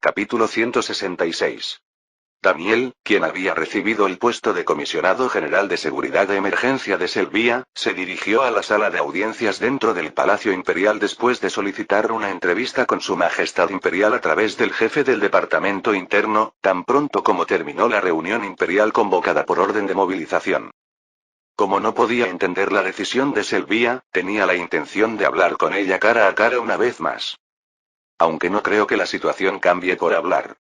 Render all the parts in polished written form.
Capítulo 166. Daniel, quien había recibido el puesto de comisionado general de seguridad de emergencia de Selvia, se dirigió a la sala de audiencias dentro del Palacio Imperial después de solicitar una entrevista con Su Majestad Imperial a través del jefe del Departamento Interno, tan pronto como terminó la reunión imperial convocada por orden de movilización. Como no podía entender la decisión de Selvia, tenía la intención de hablar con ella cara a cara una vez más. Aunque no creo que la situación cambie por hablar.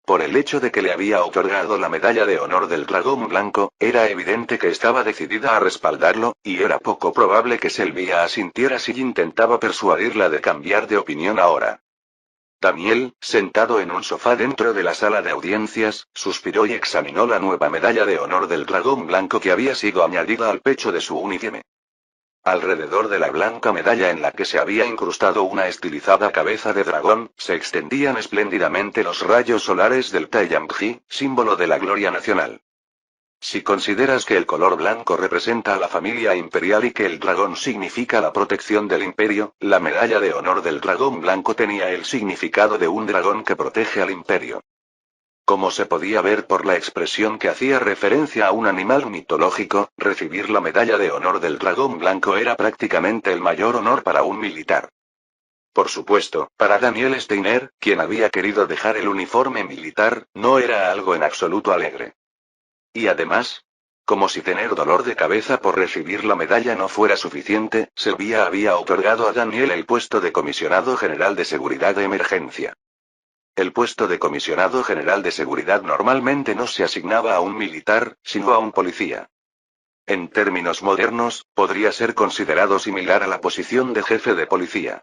Por el hecho de que le había otorgado la medalla de honor del dragón blanco, era evidente que estaba decidida a respaldarlo, y era poco probable que Selvia asintiera si intentaba persuadirla de cambiar de opinión ahora. Daniel, sentado en un sofá dentro de la sala de audiencias, suspiró y examinó la nueva medalla de honor del dragón blanco que había sido añadida al pecho de su uniforme. Alrededor de la blanca medalla en la que se había incrustado una estilizada cabeza de dragón, se extendían espléndidamente los rayos solares del Taiyang-ji, símbolo de la gloria nacional. Si consideras que el color blanco representa a la familia imperial y que el dragón significa la protección del imperio, la medalla de honor del dragón blanco tenía el significado de un dragón que protege al imperio. Como se podía ver por la expresión que hacía referencia a un animal mitológico, recibir la medalla de honor del dragón blanco era prácticamente el mayor honor para un militar. Por supuesto, para Daniel Steiner, quien había querido dejar el uniforme militar, no era algo en absoluto alegre. Y además, como si tener dolor de cabeza por recibir la medalla no fuera suficiente, Selvia había otorgado a Daniel el puesto de comisionado general de seguridad de emergencia. El puesto de comisionado general de seguridad normalmente no se asignaba a un militar, sino a un policía. En términos modernos, podría ser considerado similar a la posición de jefe de policía.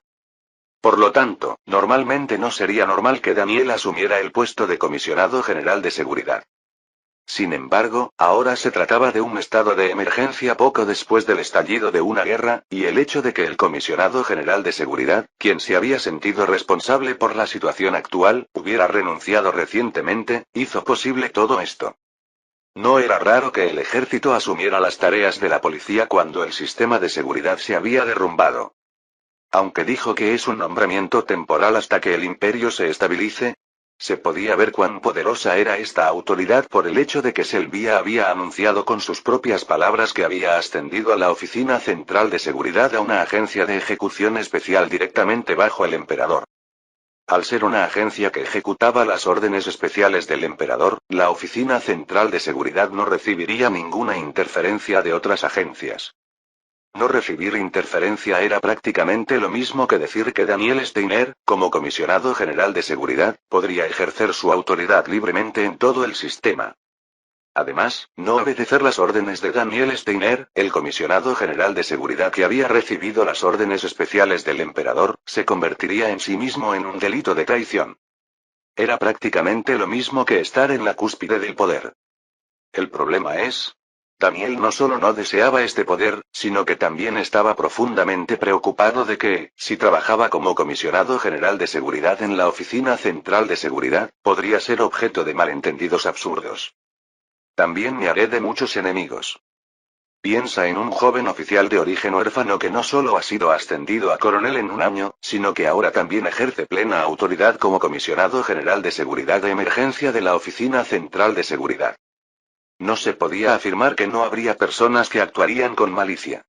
Por lo tanto, normalmente no sería normal que Daniel asumiera el puesto de comisionado general de seguridad. Sin embargo, ahora se trataba de un estado de emergencia poco después del estallido de una guerra, y el hecho de que el comisionado general de seguridad, quien se había sentido responsable por la situación actual, hubiera renunciado recientemente, hizo posible todo esto. No era raro que el ejército asumiera las tareas de la policía cuando el sistema de seguridad se había derrumbado. Aunque dijo que es un nombramiento temporal hasta que el imperio se estabilice, se podía ver cuán poderosa era esta autoridad por el hecho de que Selvia había anunciado con sus propias palabras que había ascendido a la Oficina Central de Seguridad a una agencia de ejecución especial directamente bajo el emperador. Al ser una agencia que ejecutaba las órdenes especiales del emperador, la Oficina Central de Seguridad no recibiría ninguna interferencia de otras agencias. No recibir interferencia era prácticamente lo mismo que decir que Daniel Steiner, como comisionado general de seguridad, podría ejercer su autoridad libremente en todo el sistema. Además, no obedecer las órdenes de Daniel Steiner, el comisionado general de seguridad que había recibido las órdenes especiales del emperador, se convertiría en sí mismo en un delito de traición. Era prácticamente lo mismo que estar en la cúspide del poder. El problema es, Daniel no solo no deseaba este poder, sino que también estaba profundamente preocupado de que, si trabajaba como comisionado general de seguridad en la Oficina Central de Seguridad, podría ser objeto de malentendidos absurdos. También me haré de muchos enemigos. Piensa en un joven oficial de origen huérfano que no solo ha sido ascendido a coronel en un año, sino que ahora también ejerce plena autoridad como comisionado general de seguridad de emergencia de la Oficina Central de Seguridad. No se podía afirmar que no habría personas que actuarían con malicia.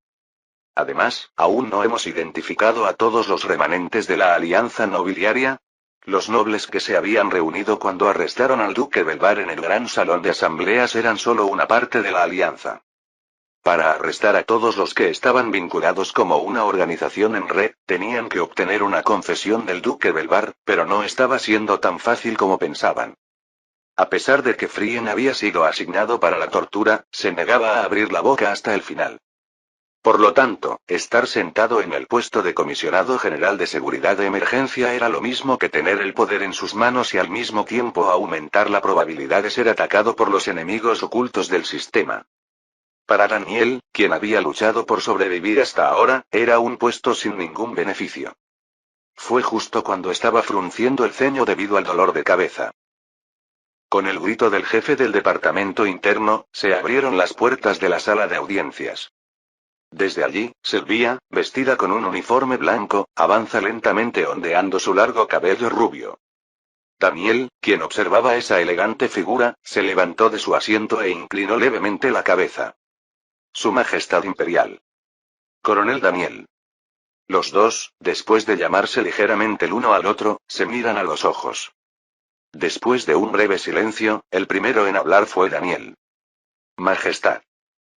Además, aún no hemos identificado a todos los remanentes de la alianza nobiliaria. Los nobles que se habían reunido cuando arrestaron al duque Belvar en el gran salón de asambleas eran solo una parte de la alianza. Para arrestar a todos los que estaban vinculados como una organización en red, tenían que obtener una confesión del duque Belvar, pero no estaba siendo tan fácil como pensaban. A pesar de que Frien había sido asignado para la tortura, se negaba a abrir la boca hasta el final. Por lo tanto, estar sentado en el puesto de comisionado general de seguridad de emergencia era lo mismo que tener el poder en sus manos y al mismo tiempo aumentar la probabilidad de ser atacado por los enemigos ocultos del sistema. Para Daniel, quien había luchado por sobrevivir hasta ahora, era un puesto sin ningún beneficio. Fue justo cuando estaba frunciendo el ceño debido al dolor de cabeza. Con el grito del jefe del departamento interno, se abrieron las puertas de la sala de audiencias. Desde allí, Selvia, vestida con un uniforme blanco, avanza lentamente ondeando su largo cabello rubio. Daniel, quien observaba esa elegante figura, se levantó de su asiento e inclinó levemente la cabeza. Su Majestad Imperial. Coronel Daniel. Los dos, después de llamarse ligeramente el uno al otro, se miran a los ojos. Después de un breve silencio, el primero en hablar fue Daniel. Majestad.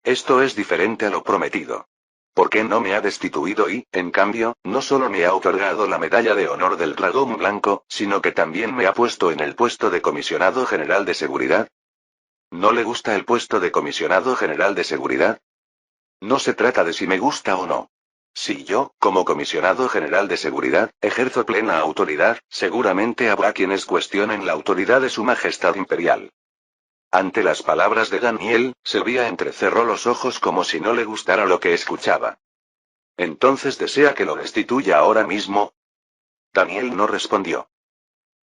Esto es diferente a lo prometido. ¿Por qué no me ha destituido y, en cambio, no solo me ha otorgado la medalla de honor del dragón blanco, sino que también me ha puesto en el puesto de comisionado general de seguridad? ¿No le gusta el puesto de comisionado general de seguridad? No se trata de si me gusta o no. Si yo, como comisionado general de seguridad, ejerzo plena autoridad, seguramente habrá quienes cuestionen la autoridad de Su Majestad Imperial. Ante las palabras de Daniel, Sylvia entrecerró los ojos como si no le gustara lo que escuchaba. ¿Entonces desea que lo destituya ahora mismo? Daniel no respondió.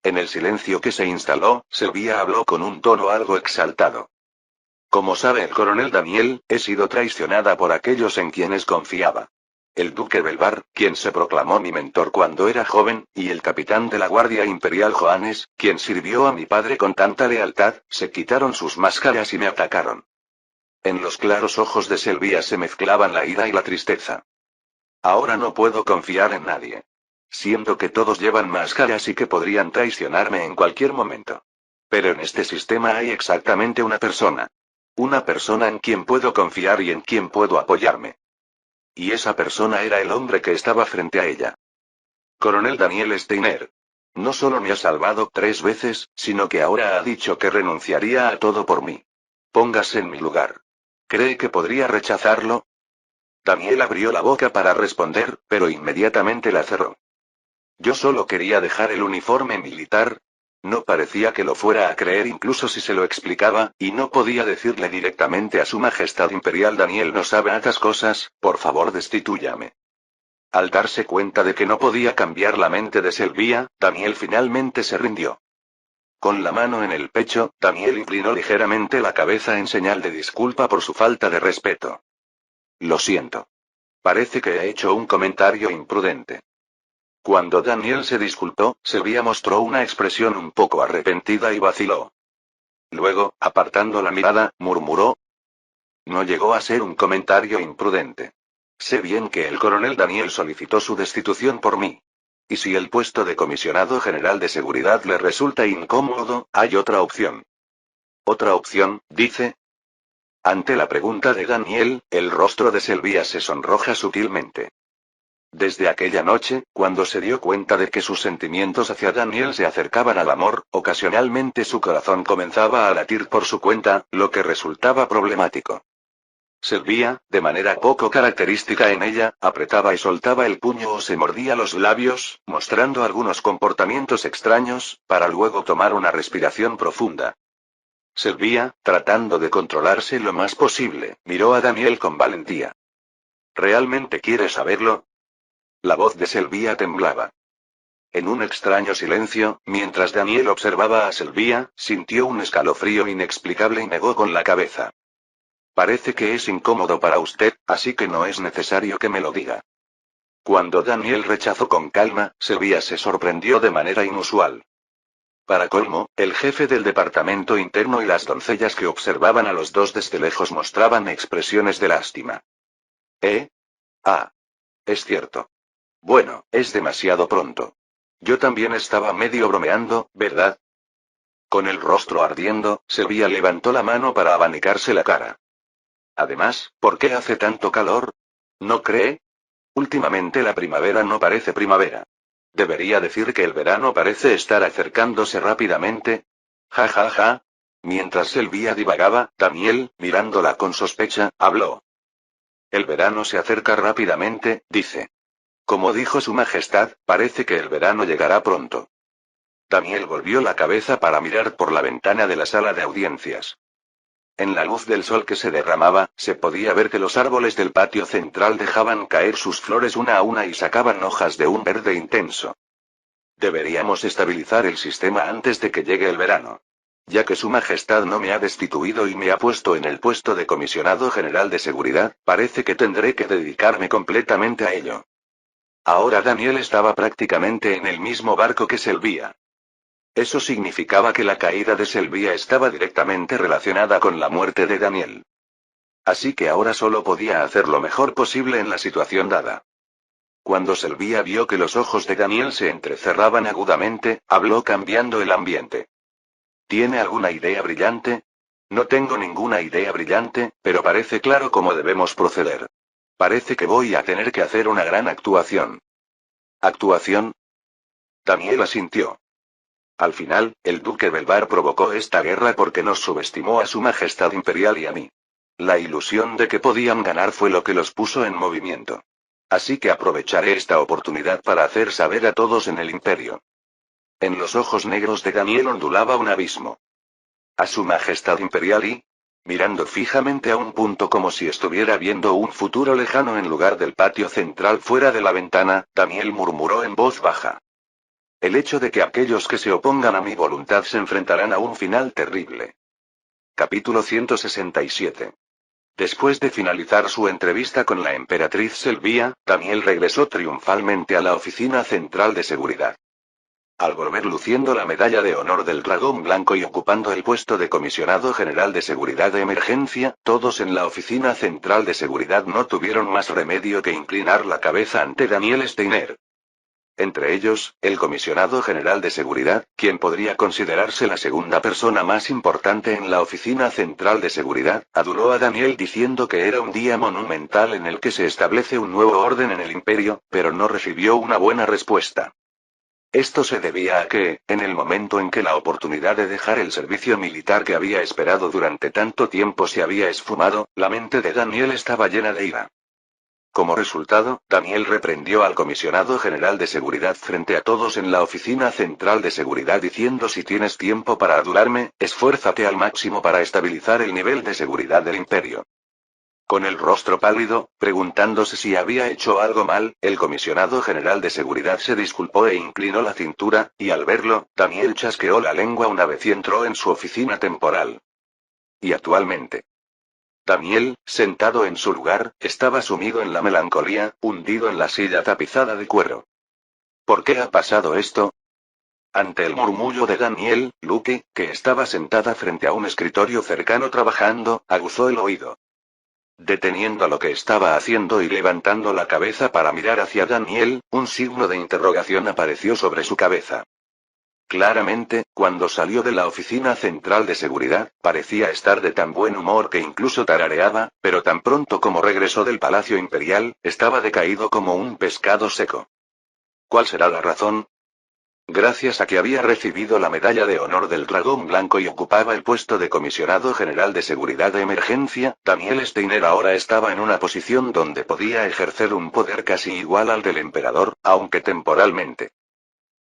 En el silencio que se instaló, Sylvia habló con un tono algo exaltado. Como sabe el coronel Daniel, he sido traicionada por aquellos en quienes confiaba. El duque Belvar, quien se proclamó mi mentor cuando era joven, y el capitán de la Guardia Imperial Johannes, quien sirvió a mi padre con tanta lealtad, se quitaron sus máscaras y me atacaron. En los claros ojos de Sylvia se mezclaban la ira y la tristeza. Ahora no puedo confiar en nadie. Siento que todos llevan máscaras y que podrían traicionarme en cualquier momento. Pero en este sistema hay exactamente una persona. Una persona en quien puedo confiar y en quien puedo apoyarme. Y esa persona era el hombre que estaba frente a ella. Coronel Daniel Steiner. No solo me ha salvado 3 veces, sino que ahora ha dicho que renunciaría a todo por mí. Póngase en mi lugar. ¿Cree que podría rechazarlo? Daniel abrió la boca para responder, pero inmediatamente la cerró. Yo solo quería dejar el uniforme militar. No parecía que lo fuera a creer incluso si se lo explicaba, y no podía decirle directamente a Su Majestad Imperial Daniel no sabe estas cosas, por favor destitúyame. Al darse cuenta de que no podía cambiar la mente de Sylvia, Daniel finalmente se rindió. Con la mano en el pecho, Daniel inclinó ligeramente la cabeza en señal de disculpa por su falta de respeto. Lo siento. Parece que he hecho un comentario imprudente. Cuando Daniel se disculpó, Sylvia mostró una expresión un poco arrepentida y vaciló. Luego, apartando la mirada, murmuró. No llegó a ser un comentario imprudente. Sé bien que el coronel Daniel solicitó su destitución por mí. Y si el puesto de comisionado general de seguridad le resulta incómodo, hay otra opción. ¿Otra opción, dice? Ante la pregunta de Daniel, el rostro de Sylvia se sonroja sutilmente. Desde aquella noche, cuando se dio cuenta de que sus sentimientos hacia Daniel se acercaban al amor, ocasionalmente su corazón comenzaba a latir por su cuenta, lo que resultaba problemático. Sylvia, de manera poco característica en ella, apretaba y soltaba el puño o se mordía los labios, mostrando algunos comportamientos extraños, para luego tomar una respiración profunda. Sylvia, tratando de controlarse lo más posible, miró a Daniel con valentía. ¿Realmente quieres saberlo? La voz de Sylvia temblaba. En un extraño silencio, mientras Daniel observaba a Sylvia, sintió un escalofrío inexplicable y negó con la cabeza. Parece que es incómodo para usted, así que no es necesario que me lo diga. Cuando Daniel rechazó con calma, Sylvia se sorprendió de manera inusual. Para colmo, el jefe del departamento interno y las doncellas que observaban a los dos desde lejos mostraban expresiones de lástima. Ah. Es cierto. Bueno, es demasiado pronto. Yo también estaba medio bromeando, ¿verdad? Con el rostro ardiendo, Sylvia levantó la mano para abanicarse la cara. Además, ¿por qué hace tanto calor? ¿No cree? Últimamente la primavera no parece primavera. ¿Debería decir que el verano parece estar acercándose rápidamente? Ja ja ja. Mientras Sylvia divagaba, Daniel, mirándola con sospecha, habló. El verano se acerca rápidamente, dice. Como dijo Su Majestad, parece que el verano llegará pronto. Daniel volvió la cabeza para mirar por la ventana de la sala de audiencias. En la luz del sol que se derramaba, se podía ver que los árboles del patio central dejaban caer sus flores una a una y sacaban hojas de un verde intenso. Deberíamos estabilizar el sistema antes de que llegue el verano. Ya que Su Majestad no me ha destituido y me ha puesto en el puesto de comisionado general de seguridad, parece que tendré que dedicarme completamente a ello. Ahora Daniel estaba prácticamente en el mismo barco que Sylvia. Eso significaba que la caída de Sylvia estaba directamente relacionada con la muerte de Daniel. Así que ahora solo podía hacer lo mejor posible en la situación dada. Cuando Sylvia vio que los ojos de Daniel se entrecerraban agudamente, habló cambiando el ambiente. ¿Tiene alguna idea brillante? No tengo ninguna idea brillante, pero parece claro cómo debemos proceder. Parece que voy a tener que hacer una gran actuación. ¿Actuación? Daniel asintió. Al final, el duque Belvar provocó esta guerra porque nos subestimó a su majestad imperial y a mí. La ilusión de que podían ganar fue lo que los puso en movimiento. Así que aprovecharé esta oportunidad para hacer saber a todos en el imperio. En los ojos negros de Daniel ondulaba un abismo. A su majestad imperial y, mirando fijamente a un punto como si estuviera viendo un futuro lejano en lugar del patio central fuera de la ventana, Daniel murmuró en voz baja. El hecho de que aquellos que se opongan a mi voluntad se enfrentarán a un final terrible. Capítulo 167. Después de finalizar su entrevista con la emperatriz Sylvia, Daniel regresó triunfalmente a la oficina central de seguridad. Al volver luciendo la medalla de honor del dragón blanco y ocupando el puesto de comisionado general de seguridad de emergencia, todos en la oficina central de seguridad no tuvieron más remedio que inclinar la cabeza ante Daniel Steiner. Entre ellos, el comisionado general de seguridad, quien podría considerarse la segunda persona más importante en la oficina central de seguridad, aduló a Daniel diciendo que era un día monumental en el que se establece un nuevo orden en el imperio, pero no recibió una buena respuesta. Esto se debía a que, en el momento en que la oportunidad de dejar el servicio militar que había esperado durante tanto tiempo se había esfumado, la mente de Daniel estaba llena de ira. Como resultado, Daniel reprendió al comisionado general de seguridad frente a todos en la oficina central de seguridad diciendo: si tienes tiempo para adularme, esfuérzate al máximo para estabilizar el nivel de seguridad del imperio. Con el rostro pálido, preguntándose si había hecho algo mal, el comisionado general de seguridad se disculpó e inclinó la cintura, y al verlo, Daniel chasqueó la lengua una vez y entró en su oficina temporal. Y actualmente, Daniel, sentado en su lugar, estaba sumido en la melancolía, hundido en la silla tapizada de cuero. ¿Por qué ha pasado esto? Ante el murmullo de Daniel, Luke, que estaba sentada frente a un escritorio cercano trabajando, aguzó el oído. Deteniendo lo que estaba haciendo y levantando la cabeza para mirar hacia Daniel, un signo de interrogación apareció sobre su cabeza. Claramente, cuando salió de la oficina central de seguridad, parecía estar de tan buen humor que incluso tarareaba, pero tan pronto como regresó del Palacio Imperial, estaba decaído como un pescado seco. ¿Cuál será la razón? Gracias a que había recibido la medalla de honor del dragón blanco y ocupaba el puesto de comisionado general de seguridad de emergencia, Daniel Steiner ahora estaba en una posición donde podía ejercer un poder casi igual al del emperador, aunque temporalmente.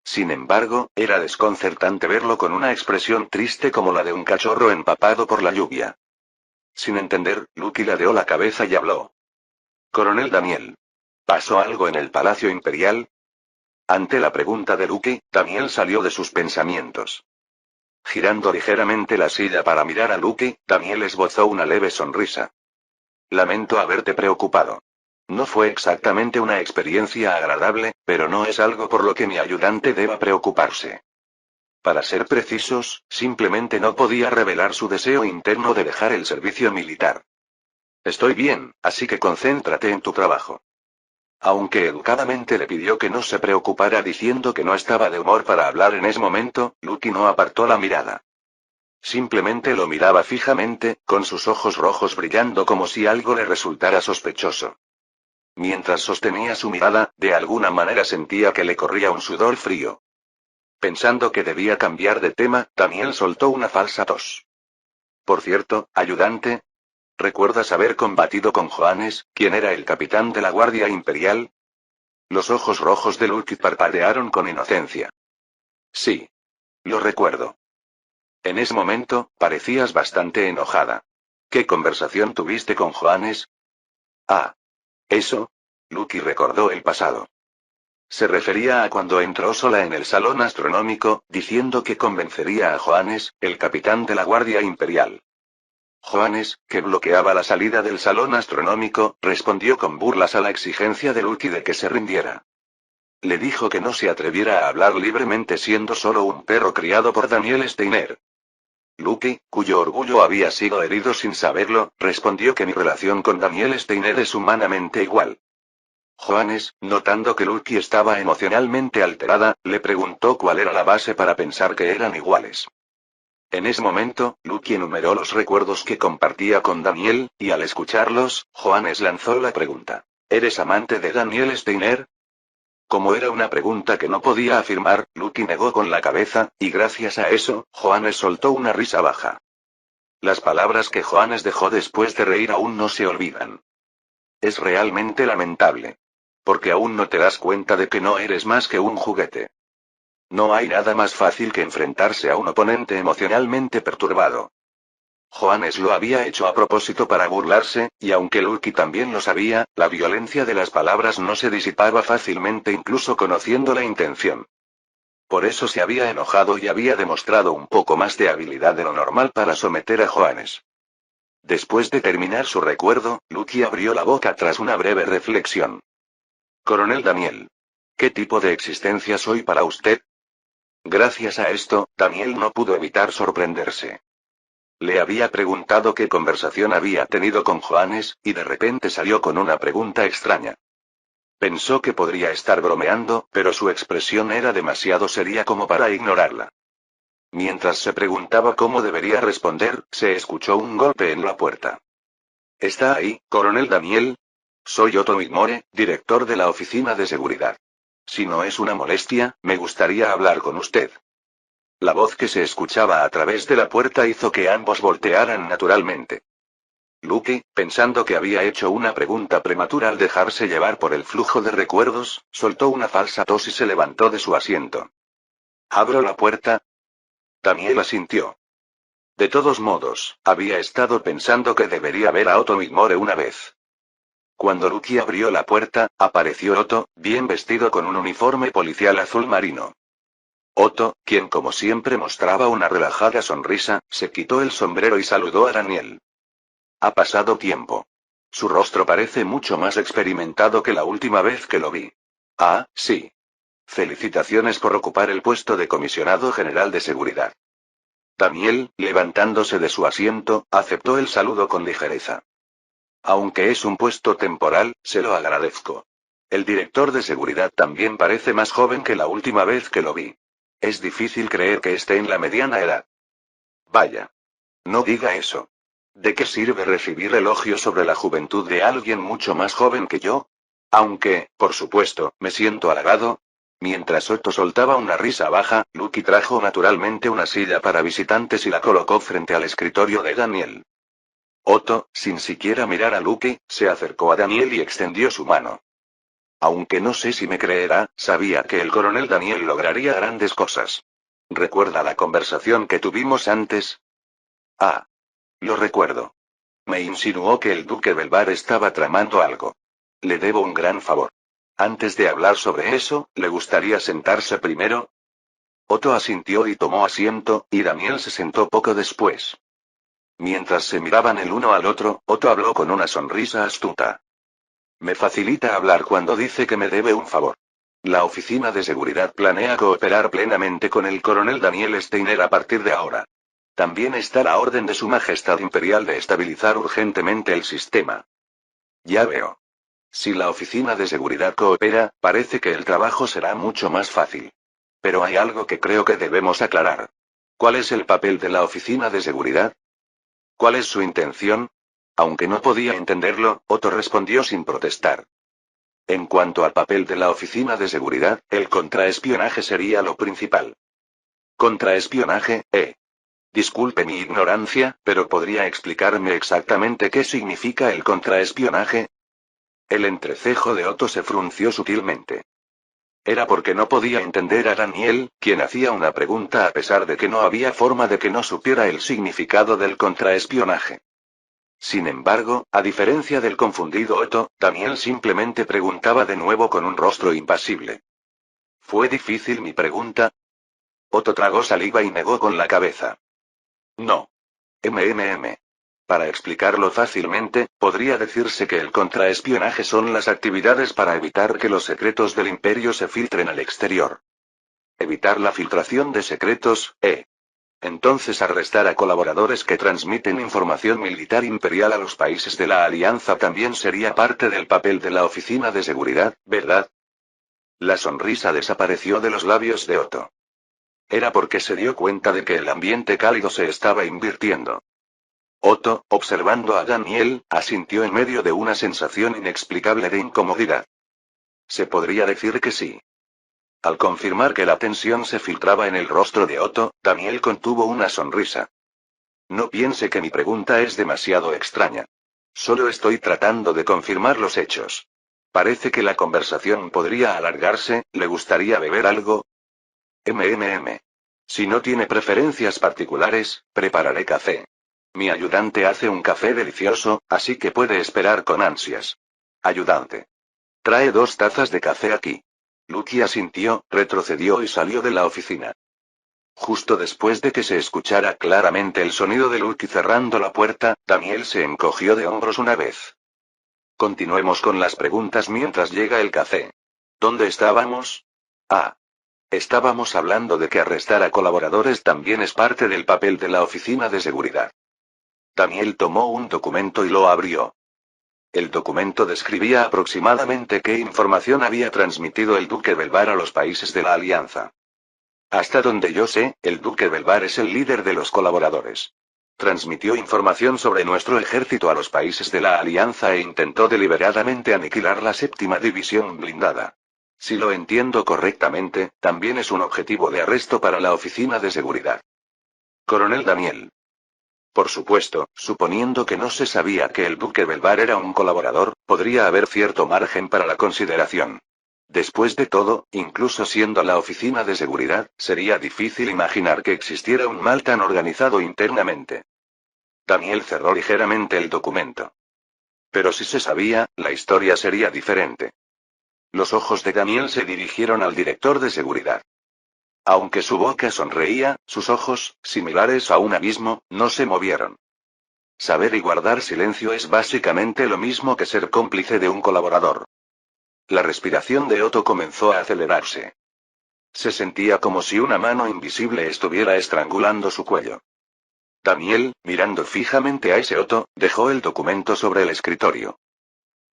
Sin embargo, era desconcertante verlo con una expresión triste como la de un cachorro empapado por la lluvia. Sin entender, Luke ladeó la cabeza y habló. Coronel Daniel. ¿Pasó algo en el Palacio Imperial? Ante la pregunta de Luke, Daniel salió de sus pensamientos. Girando ligeramente la silla para mirar a Luke, Daniel esbozó una leve sonrisa. Lamento haberte preocupado. No fue exactamente una experiencia agradable, pero no es algo por lo que mi ayudante deba preocuparse. Para ser precisos, simplemente no podía revelar su deseo interno de dejar el servicio militar. Estoy bien, así que concéntrate en tu trabajo. Aunque educadamente le pidió que no se preocupara diciendo que no estaba de humor para hablar en ese momento, Luke no apartó la mirada. Simplemente lo miraba fijamente, con sus ojos rojos brillando como si algo le resultara sospechoso. Mientras sostenía su mirada, de alguna manera sentía que le corría un sudor frío. Pensando que debía cambiar de tema, Daniel soltó una falsa tos. Por cierto, ayudante, ¿recuerdas haber combatido con Johannes, quien era el capitán de la Guardia Imperial? Los ojos rojos de Luke parpadearon con inocencia. Sí. Lo recuerdo. En ese momento, parecías bastante enojada. ¿Qué conversación tuviste con Johannes? Ah. Eso. Luke recordó el pasado. Se refería a cuando entró sola en el salón astronómico, diciendo que convencería a Johannes, el capitán de la Guardia Imperial. Johannes, que bloqueaba la salida del salón astronómico, respondió con burlas a la exigencia de Luke de que se rindiera. Le dijo que no se atreviera a hablar libremente siendo solo un perro criado por Daniel Steiner. Lucky, cuyo orgullo había sido herido sin saberlo, respondió que mi relación con Daniel Steiner es humanamente igual. Johannes, notando que Lucky estaba emocionalmente alterada, le preguntó cuál era la base para pensar que eran iguales. En ese momento, Lucky enumeró los recuerdos que compartía con Daniel, y al escucharlos, Johannes lanzó la pregunta. ¿Eres amante de Daniel Steiner? Como era una pregunta que no podía afirmar, Lucky negó con la cabeza, y gracias a eso, Johannes soltó una risa baja. Las palabras que Johannes dejó después de reír aún no se olvidan. Es realmente lamentable. Porque aún no te das cuenta de que no eres más que un juguete. No hay nada más fácil que enfrentarse a un oponente emocionalmente perturbado. Johannes lo había hecho a propósito para burlarse, y aunque Lucky también lo sabía, la violencia de las palabras no se disipaba fácilmente incluso conociendo la intención. Por eso se había enojado y había demostrado un poco más de habilidad de lo normal para someter a Johannes. Después de terminar su recuerdo, Lucky abrió la boca tras una breve reflexión. Coronel Daniel. ¿Qué tipo de existencia soy para usted? Gracias a esto, Daniel no pudo evitar sorprenderse. Le había preguntado qué conversación había tenido con Johannes, y de repente salió con una pregunta extraña. Pensó que podría estar bromeando, pero su expresión era demasiado seria como para ignorarla. Mientras se preguntaba cómo debería responder, se escuchó un golpe en la puerta. ¿Está ahí, Coronel Daniel? Soy Otto Whitmore, director de la Oficina de Seguridad. Si no es una molestia, me gustaría hablar con usted. La voz que se escuchaba a través de la puerta hizo que ambos voltearan naturalmente. Lucky, pensando que había hecho una pregunta prematura al dejarse llevar por el flujo de recuerdos, soltó una falsa tos y se levantó de su asiento. ¿Abro la puerta? Daniel asintió. De todos modos, había estado pensando que debería ver a Otto Whitmore una vez. Cuando Lucky abrió la puerta, apareció Otto, bien vestido con un uniforme policial azul marino. Otto, quien como siempre mostraba una relajada sonrisa, se quitó el sombrero y saludó a Daniel. Ha pasado tiempo. Su rostro parece mucho más experimentado que la última vez que lo vi. Ah, sí. Felicitaciones por ocupar el puesto de comisionado general de seguridad. Daniel, levantándose de su asiento, aceptó el saludo con ligereza. Aunque es un puesto temporal, se lo agradezco. El director de seguridad también parece más joven que la última vez que lo vi. Es difícil creer que esté en la mediana edad. Vaya. No diga eso. ¿De qué sirve recibir elogios sobre la juventud de alguien mucho más joven que yo? Aunque, por supuesto, me siento halagado. Mientras Otto soltaba una risa baja, Lucky trajo naturalmente una silla para visitantes y la colocó frente al escritorio de Daniel. Otto, sin siquiera mirar a Lucky, se acercó a Daniel y extendió su mano. Aunque no sé si me creerá, sabía que el coronel Daniel lograría grandes cosas. ¿Recuerda la conversación que tuvimos antes? Ah. Lo recuerdo. Me insinuó que el duque Belvar estaba tramando algo. Le debo un gran favor. Antes de hablar sobre eso, ¿le gustaría sentarse primero? Otto asintió y tomó asiento, y Daniel se sentó poco después. Mientras se miraban el uno al otro, Otto habló con una sonrisa astuta. Me facilita hablar cuando dice que me debe un favor. La oficina de seguridad planea cooperar plenamente con el coronel Daniel Steiner a partir de ahora. También está la orden de Su Majestad Imperial de estabilizar urgentemente el sistema. Ya veo. Si la oficina de seguridad coopera, parece que el trabajo será mucho más fácil. Pero hay algo que creo que debemos aclarar. ¿Cuál es el papel de la oficina de seguridad? ¿Cuál es su intención? Aunque no podía entenderlo, Otto respondió sin protestar. En cuanto al papel de la oficina de seguridad, el contraespionaje sería lo principal. ¿Contraespionaje, Disculpe mi ignorancia, pero ¿podría explicarme exactamente qué significa el contraespionaje? El entrecejo de Otto se frunció sutilmente. Era porque no podía entender a Daniel, quien hacía una pregunta a pesar de que no había forma de que no supiera el significado del contraespionaje. Sin embargo, a diferencia del confundido Otto, Daniel simplemente preguntaba de nuevo con un rostro impasible. ¿Fue difícil mi pregunta? Otto tragó saliva y negó con la cabeza. No. Para explicarlo fácilmente, podría decirse que el contraespionaje son las actividades para evitar que los secretos del imperio se filtren al exterior. Evitar la filtración de secretos, Entonces arrestar a colaboradores que transmiten información militar imperial a los países de la Alianza también sería parte del papel de la Oficina de Seguridad, ¿verdad? La sonrisa desapareció de los labios de Otto. Era porque se dio cuenta de que el ambiente cálido se estaba invirtiendo. Otto, observando a Daniel, asintió en medio de una sensación inexplicable de incomodidad. Se podría decir que sí. Al confirmar que la tensión se filtraba en el rostro de Otto, Daniel contuvo una sonrisa. No piense que mi pregunta es demasiado extraña. Solo estoy tratando de confirmar los hechos. Parece que la conversación podría alargarse, ¿le gustaría beber algo? Si no tiene preferencias particulares, prepararé café. Mi ayudante hace un café delicioso, así que puede esperar con ansias. Ayudante. Trae 2 tazas de café aquí. Lucky asintió, retrocedió y salió de la oficina. Justo después de que se escuchara claramente el sonido de Lucky cerrando la puerta, Daniel se encogió de hombros una vez. Continuemos con las preguntas mientras llega el café. ¿Dónde estábamos? Estábamos hablando de que arrestar a colaboradores también es parte del papel de la Oficina de Seguridad. Daniel tomó un documento y lo abrió. El documento describía aproximadamente qué información había transmitido el Duque Belvar a los países de la Alianza. Hasta donde yo sé, el Duque Belvar es el líder de los colaboradores. Transmitió información sobre nuestro ejército a los países de la Alianza e intentó deliberadamente aniquilar la 7ª División blindada. Si lo entiendo correctamente, también es un objetivo de arresto para la Oficina de Seguridad. Coronel Daniel. Por supuesto, suponiendo que no se sabía que el Duque Belvar era un colaborador, podría haber cierto margen para la consideración. Después de todo, incluso siendo la Oficina de Seguridad, sería difícil imaginar que existiera un mal tan organizado internamente. Daniel cerró ligeramente el documento. Pero si se sabía, la historia sería diferente. Los ojos de Daniel se dirigieron al director de seguridad. Aunque su boca sonreía, sus ojos, similares a un abismo, no se movieron. Saber y guardar silencio es básicamente lo mismo que ser cómplice de un colaborador. La respiración de Otto comenzó a acelerarse. Se sentía como si una mano invisible estuviera estrangulando su cuello. Daniel, mirando fijamente a ese Otto, dejó el documento sobre el escritorio.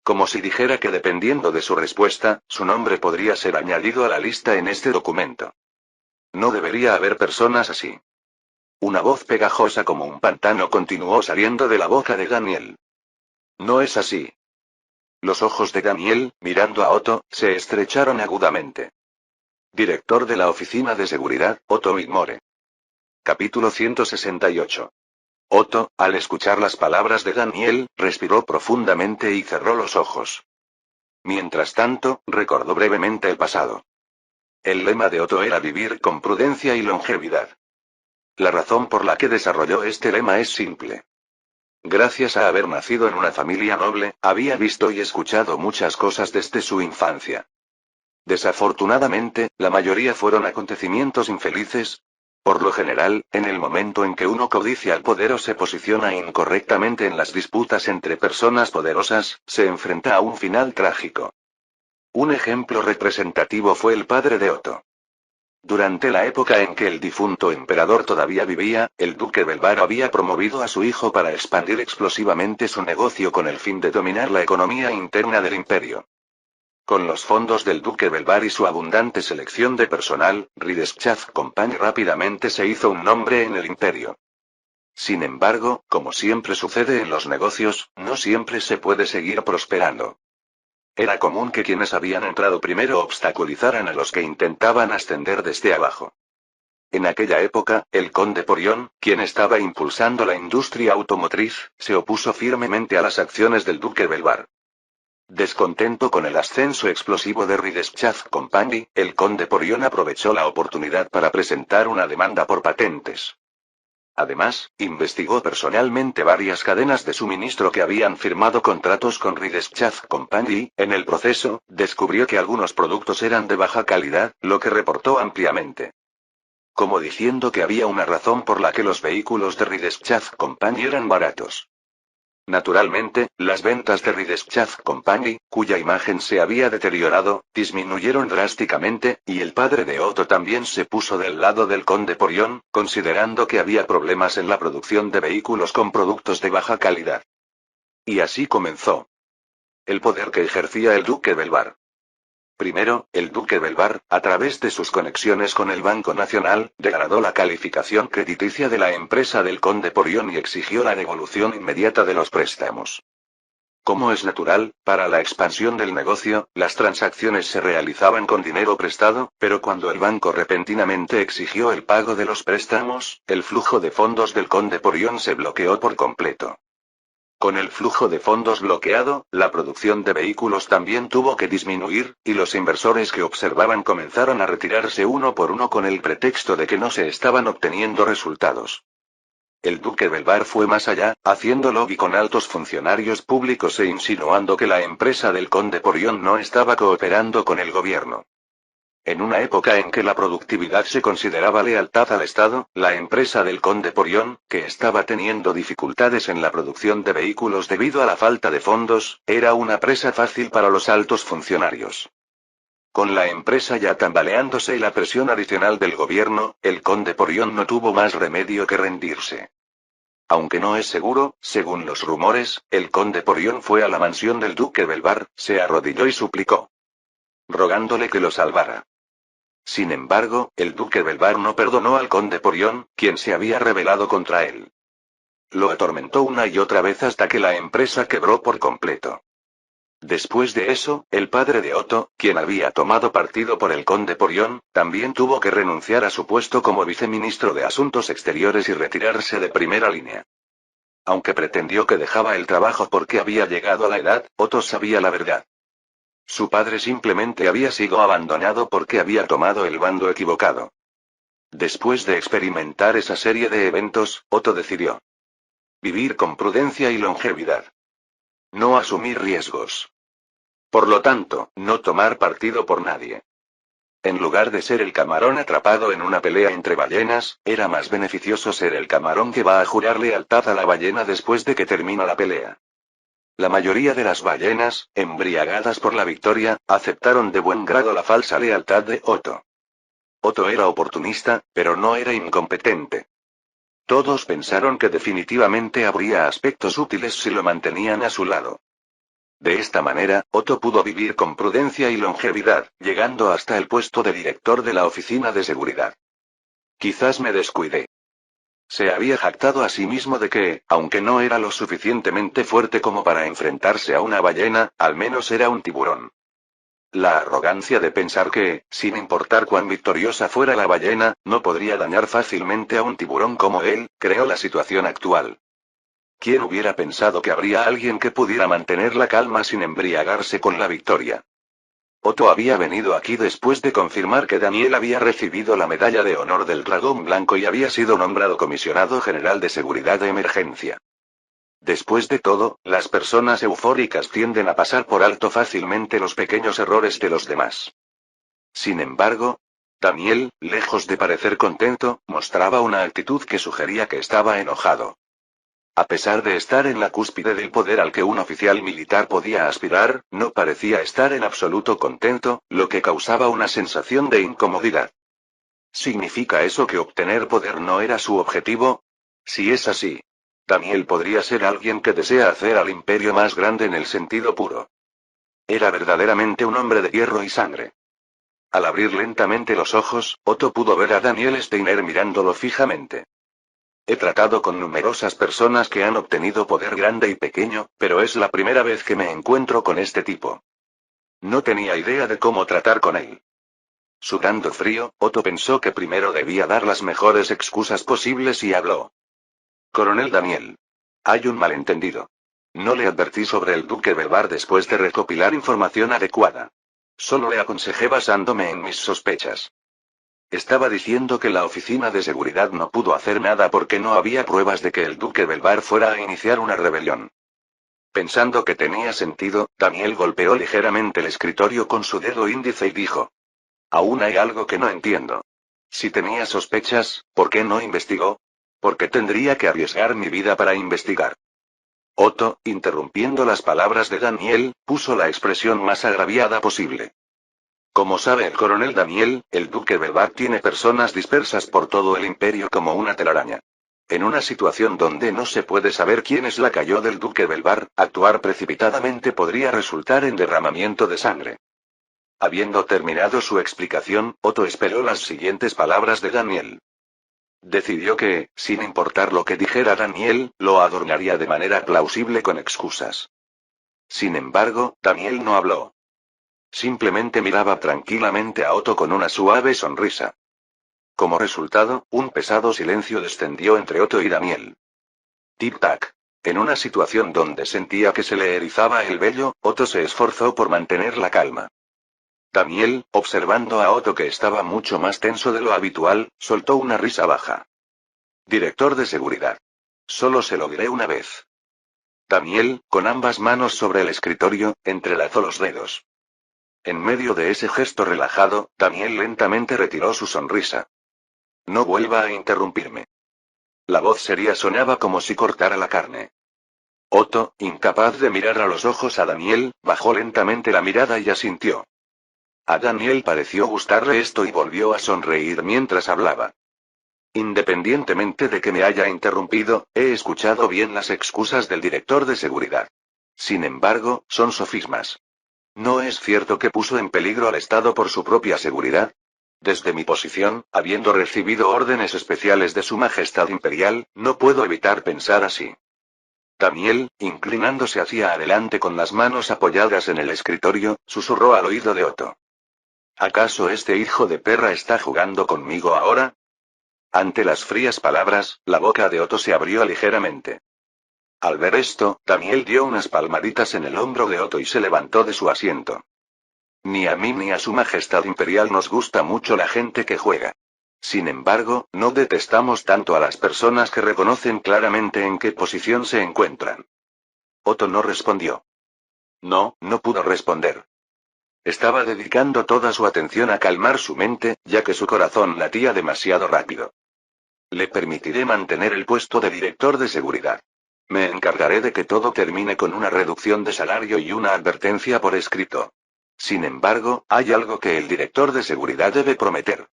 Como si dijera que dependiendo de su respuesta, su nombre podría ser añadido a la lista en este documento. No debería haber personas así. Una voz pegajosa como un pantano continuó saliendo de la boca de Daniel. No es así. Los ojos de Daniel, mirando a Otto, se estrecharon agudamente. Director de la Oficina de Seguridad, Otto Whitmore. Capítulo 168. Otto, al escuchar las palabras de Daniel, respiró profundamente y cerró los ojos. Mientras tanto, recordó brevemente el pasado. El lema de Otto era vivir con prudencia y longevidad. La razón por la que desarrolló este lema es simple. Gracias a haber nacido en una familia noble, había visto y escuchado muchas cosas desde su infancia. Desafortunadamente, la mayoría fueron acontecimientos infelices. Por lo general, en el momento en que uno codicia el poder o se posiciona incorrectamente en las disputas entre personas poderosas, se enfrenta a un final trágico. Un ejemplo representativo fue el padre de Otto. Durante la época en que el difunto emperador todavía vivía, el duque Belvar había promovido a su hijo para expandir explosivamente su negocio con el fin de dominar la economía interna del imperio. Con los fondos del duque Belvar y su abundante selección de personal, Rideschaft Company rápidamente se hizo un nombre en el imperio. Sin embargo, como siempre sucede en los negocios, no siempre se puede seguir prosperando. Era común que quienes habían entrado primero obstaculizaran a los que intentaban ascender desde abajo. En aquella época, el conde Porión, quien estaba impulsando la industria automotriz, se opuso firmemente a las acciones del duque Belvar. Descontento con el ascenso explosivo de Rideschaft Company, el conde Porión aprovechó la oportunidad para presentar una demanda por patentes. Además, investigó personalmente varias cadenas de suministro que habían firmado contratos con Rideschaft Company y, en el proceso, descubrió que algunos productos eran de baja calidad, lo que reportó ampliamente. Como diciendo que había una razón por la que los vehículos de Rideschaft Company eran baratos. Naturalmente, las ventas de Rides Chaff Company, cuya imagen se había deteriorado, disminuyeron drásticamente, y el padre de Otto también se puso del lado del conde Porión, considerando que había problemas en la producción de vehículos con productos de baja calidad. Y así comenzó el poder que ejercía el duque Belvar. Primero, el duque Belvar, a través de sus conexiones con el Banco Nacional, degradó la calificación crediticia de la empresa del conde Porión y exigió la devolución inmediata de los préstamos. Como es natural, para la expansión del negocio, las transacciones se realizaban con dinero prestado, pero cuando el banco repentinamente exigió el pago de los préstamos, el flujo de fondos del conde Porión se bloqueó por completo. Con el flujo de fondos bloqueado, la producción de vehículos también tuvo que disminuir, y los inversores que observaban comenzaron a retirarse uno por uno con el pretexto de que no se estaban obteniendo resultados. El duque Belvar fue más allá, haciendo lobby con altos funcionarios públicos e insinuando que la empresa del conde Porión no estaba cooperando con el gobierno. En una época en que la productividad se consideraba lealtad al Estado, la empresa del conde Porión, que estaba teniendo dificultades en la producción de vehículos debido a la falta de fondos, era una presa fácil para los altos funcionarios. Con la empresa ya tambaleándose y la presión adicional del gobierno, el conde Porión no tuvo más remedio que rendirse. Aunque no es seguro, según los rumores, el conde Porión fue a la mansión del duque Belvar, se arrodilló y suplicó, rogándole que lo salvara. Sin embargo, el duque Belvar no perdonó al conde Porión, quien se había rebelado contra él. Lo atormentó una y otra vez hasta que la empresa quebró por completo. Después de eso, el padre de Otto, quien había tomado partido por el conde Porión, también tuvo que renunciar a su puesto como viceministro de Asuntos Exteriores y retirarse de primera línea. Aunque pretendió que dejaba el trabajo porque había llegado a la edad, Otto sabía la verdad. Su padre simplemente había sido abandonado porque había tomado el bando equivocado. Después de experimentar esa serie de eventos, Otto decidió vivir con prudencia y longevidad. No asumir riesgos. Por lo tanto, no tomar partido por nadie. En lugar de ser el camarón atrapado en una pelea entre ballenas, era más beneficioso ser el camarón que va a jurar lealtad a la ballena después de que termina la pelea. La mayoría de las ballenas, embriagadas por la victoria, aceptaron de buen grado la falsa lealtad de Otto. Otto era oportunista, pero no era incompetente. Todos pensaron que definitivamente habría aspectos útiles si lo mantenían a su lado. De esta manera, Otto pudo vivir con prudencia y longevidad, llegando hasta el puesto de director de la oficina de seguridad. Quizás me descuidé. Se había jactado a sí mismo de que, aunque no era lo suficientemente fuerte como para enfrentarse a una ballena, al menos era un tiburón. La arrogancia de pensar que, sin importar cuán victoriosa fuera la ballena, no podría dañar fácilmente a un tiburón como él, creó la situación actual. ¿Quién hubiera pensado que habría alguien que pudiera mantener la calma sin embriagarse con la victoria? Otto había venido aquí después de confirmar que Daniel había recibido la medalla de honor del Dragón Blanco y había sido nombrado comisionado general de seguridad de emergencia. Después de todo, las personas eufóricas tienden a pasar por alto fácilmente los pequeños errores de los demás. Sin embargo, Daniel, lejos de parecer contento, mostraba una actitud que sugería que estaba enojado. A pesar de estar en la cúspide del poder al que un oficial militar podía aspirar, no parecía estar en absoluto contento, lo que causaba una sensación de incomodidad. ¿Significa eso que obtener poder no era su objetivo? Si es así, Daniel podría ser alguien que desea hacer al imperio más grande en el sentido puro. Era verdaderamente un hombre de hierro y sangre. Al abrir lentamente los ojos, Otto pudo ver a Daniel Steiner mirándolo fijamente. He tratado con numerosas personas que han obtenido poder grande y pequeño, pero es la primera vez que me encuentro con este tipo. No tenía idea de cómo tratar con él. Sudando frío, Otto pensó que primero debía dar las mejores excusas posibles y habló. Coronel Daniel. Hay un malentendido. No le advertí sobre el duque Belvar después de recopilar información adecuada. Solo le aconsejé basándome en mis sospechas. Estaba diciendo que la oficina de seguridad no pudo hacer nada porque no había pruebas de que el duque Belvar fuera a iniciar una rebelión. Pensando que tenía sentido, Daniel golpeó ligeramente el escritorio con su dedo índice y dijo. Aún hay algo que no entiendo. Si tenía sospechas, ¿por qué no investigó? ¿Por qué tendría que arriesgar mi vida para investigar? Otto, interrumpiendo las palabras de Daniel, puso la expresión más agraviada posible. Como sabe el coronel Daniel, el duque Belvar tiene personas dispersas por todo el imperio como una telaraña. En una situación donde no se puede saber quién es lacayo del duque Belvar, actuar precipitadamente podría resultar en derramamiento de sangre. Habiendo terminado su explicación, Otto esperó las siguientes palabras de Daniel. Decidió que, sin importar lo que dijera Daniel, lo adornaría de manera plausible con excusas. Sin embargo, Daniel no habló. Simplemente miraba tranquilamente a Otto con una suave sonrisa. Como resultado, un pesado silencio descendió entre Otto y Daniel. Tic-tac. En una situación donde sentía que se le erizaba el vello, Otto se esforzó por mantener la calma. Daniel, observando a Otto que estaba mucho más tenso de lo habitual, soltó una risa baja. Director de seguridad. Solo se lo diré una vez. Daniel, con ambas manos sobre el escritorio, entrelazó los dedos. En medio de ese gesto relajado, Daniel lentamente retiró su sonrisa. No vuelva a interrumpirme. La voz seria sonaba como si cortara la carne. Otto, incapaz de mirar a los ojos a Daniel, bajó lentamente la mirada y asintió. A Daniel pareció gustarle esto y volvió a sonreír mientras hablaba. Independientemente de que me haya interrumpido, he escuchado bien las excusas del director de seguridad. Sin embargo, son sofismas. ¿No es cierto que puso en peligro al Estado por su propia seguridad? Desde mi posición, habiendo recibido órdenes especiales de Su Majestad Imperial, no puedo evitar pensar así. Daniel, inclinándose hacia adelante con las manos apoyadas en el escritorio, susurró al oído de Otto. ¿Acaso este hijo de perra está jugando conmigo ahora? Ante las frías palabras, la boca de Otto se abrió ligeramente. Al ver esto, Daniel dio unas palmaditas en el hombro de Otto y se levantó de su asiento. Ni a mí ni a Su Majestad Imperial nos gusta mucho la gente que juega. Sin embargo, no detestamos tanto a las personas que reconocen claramente en qué posición se encuentran. Otto no respondió. No pudo responder. Estaba dedicando toda su atención a calmar su mente, ya que su corazón latía demasiado rápido. Le permitiré mantener el puesto de director de seguridad. Me encargaré de que todo termine con una reducción de salario y una advertencia por escrito. Sin embargo, hay algo que el director de seguridad debe prometer.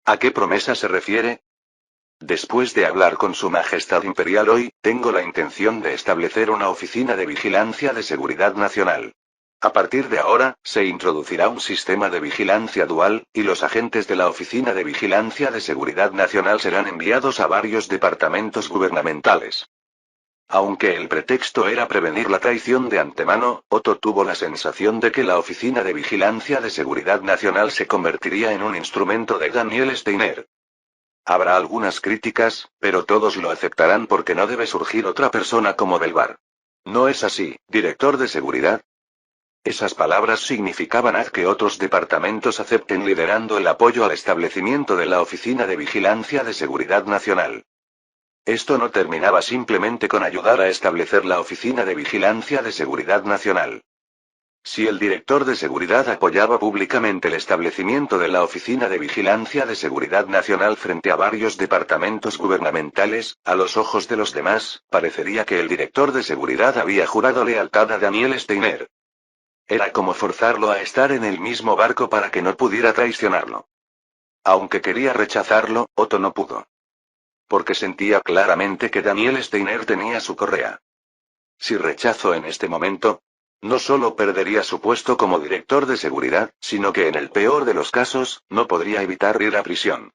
¿A qué promesa se refiere? Después de hablar con Su Majestad Imperial hoy, tengo la intención de establecer una oficina de vigilancia de seguridad nacional. A partir de ahora, se introducirá un sistema de vigilancia dual, y los agentes de la Oficina de Vigilancia de Seguridad Nacional serán enviados a varios departamentos gubernamentales. Aunque el pretexto era prevenir la traición de antemano, Otto tuvo la sensación de que la Oficina de Vigilancia de Seguridad Nacional se convertiría en un instrumento de Daniel Steiner. Habrá algunas críticas, pero todos lo aceptarán porque no debe surgir otra persona como Belvar. ¿No es así, director de seguridad? Esas palabras significaban haz que otros departamentos acepten liderando el apoyo al establecimiento de la Oficina de Vigilancia de Seguridad Nacional. Esto no terminaba simplemente con ayudar a establecer la Oficina de Vigilancia de Seguridad Nacional. Si el director de seguridad apoyaba públicamente el establecimiento de la Oficina de Vigilancia de Seguridad Nacional frente a varios departamentos gubernamentales, a los ojos de los demás, parecería que el director de seguridad había jurado lealtad a Daniel Steiner. Era como forzarlo a estar en el mismo barco para que no pudiera traicionarlo. Aunque quería rechazarlo, Otto no pudo. Porque sentía claramente que Daniel Steiner tenía su correa. Si rechazo en este momento, no solo perdería su puesto como director de seguridad, sino que en el peor de los casos, no podría evitar ir a prisión.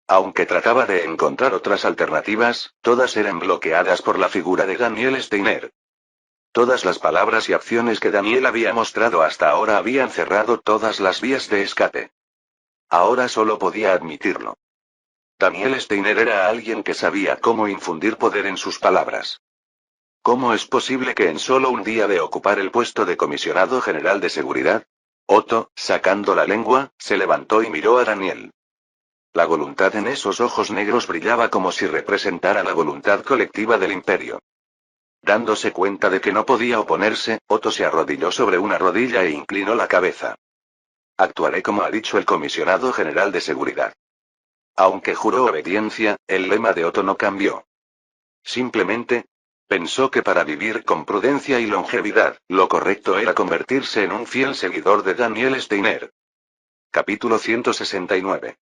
Aunque trataba de encontrar otras alternativas, todas eran bloqueadas por la figura de Daniel Steiner. Todas las palabras y acciones que Daniel había mostrado hasta ahora habían cerrado todas las vías de escape. Ahora solo podía admitirlo. Daniel Steiner era alguien que sabía cómo infundir poder en sus palabras. ¿Cómo es posible que en solo un día de ocupar el puesto de comisionado general de seguridad? Otto, sacando la lengua, se levantó y miró a Daniel. La voluntad en esos ojos negros brillaba como si representara la voluntad colectiva del imperio. Dándose cuenta de que no podía oponerse, Otto se arrodilló sobre una rodilla e inclinó la cabeza. Actuaré como ha dicho el comisionado general de seguridad. Aunque juró obediencia, el lema de Otto no cambió. Simplemente, Pensó que para vivir con prudencia y longevidad, lo correcto era convertirse en un fiel seguidor de Daniel Steiner. Capítulo 169.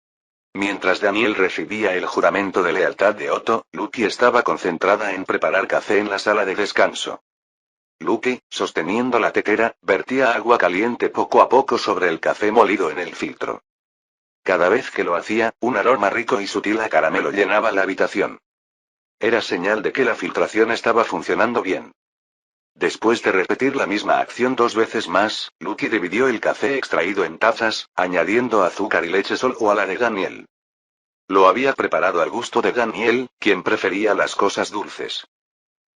Mientras Daniel recibía el juramento de lealtad de Otto, Lucky estaba concentrada en preparar café en la sala de descanso. Lucky, sosteniendo la tetera, vertía agua caliente poco a poco sobre el café molido en el filtro. Cada vez que lo hacía, un aroma rico y sutil a caramelo llenaba la habitación. Era señal de que la filtración estaba funcionando bien. Después de repetir la misma acción 2 veces más, Lucky dividió el café extraído en tazas, añadiendo azúcar y leche solo a la de Daniel. Lo había preparado al gusto de Daniel, quien prefería las cosas dulces.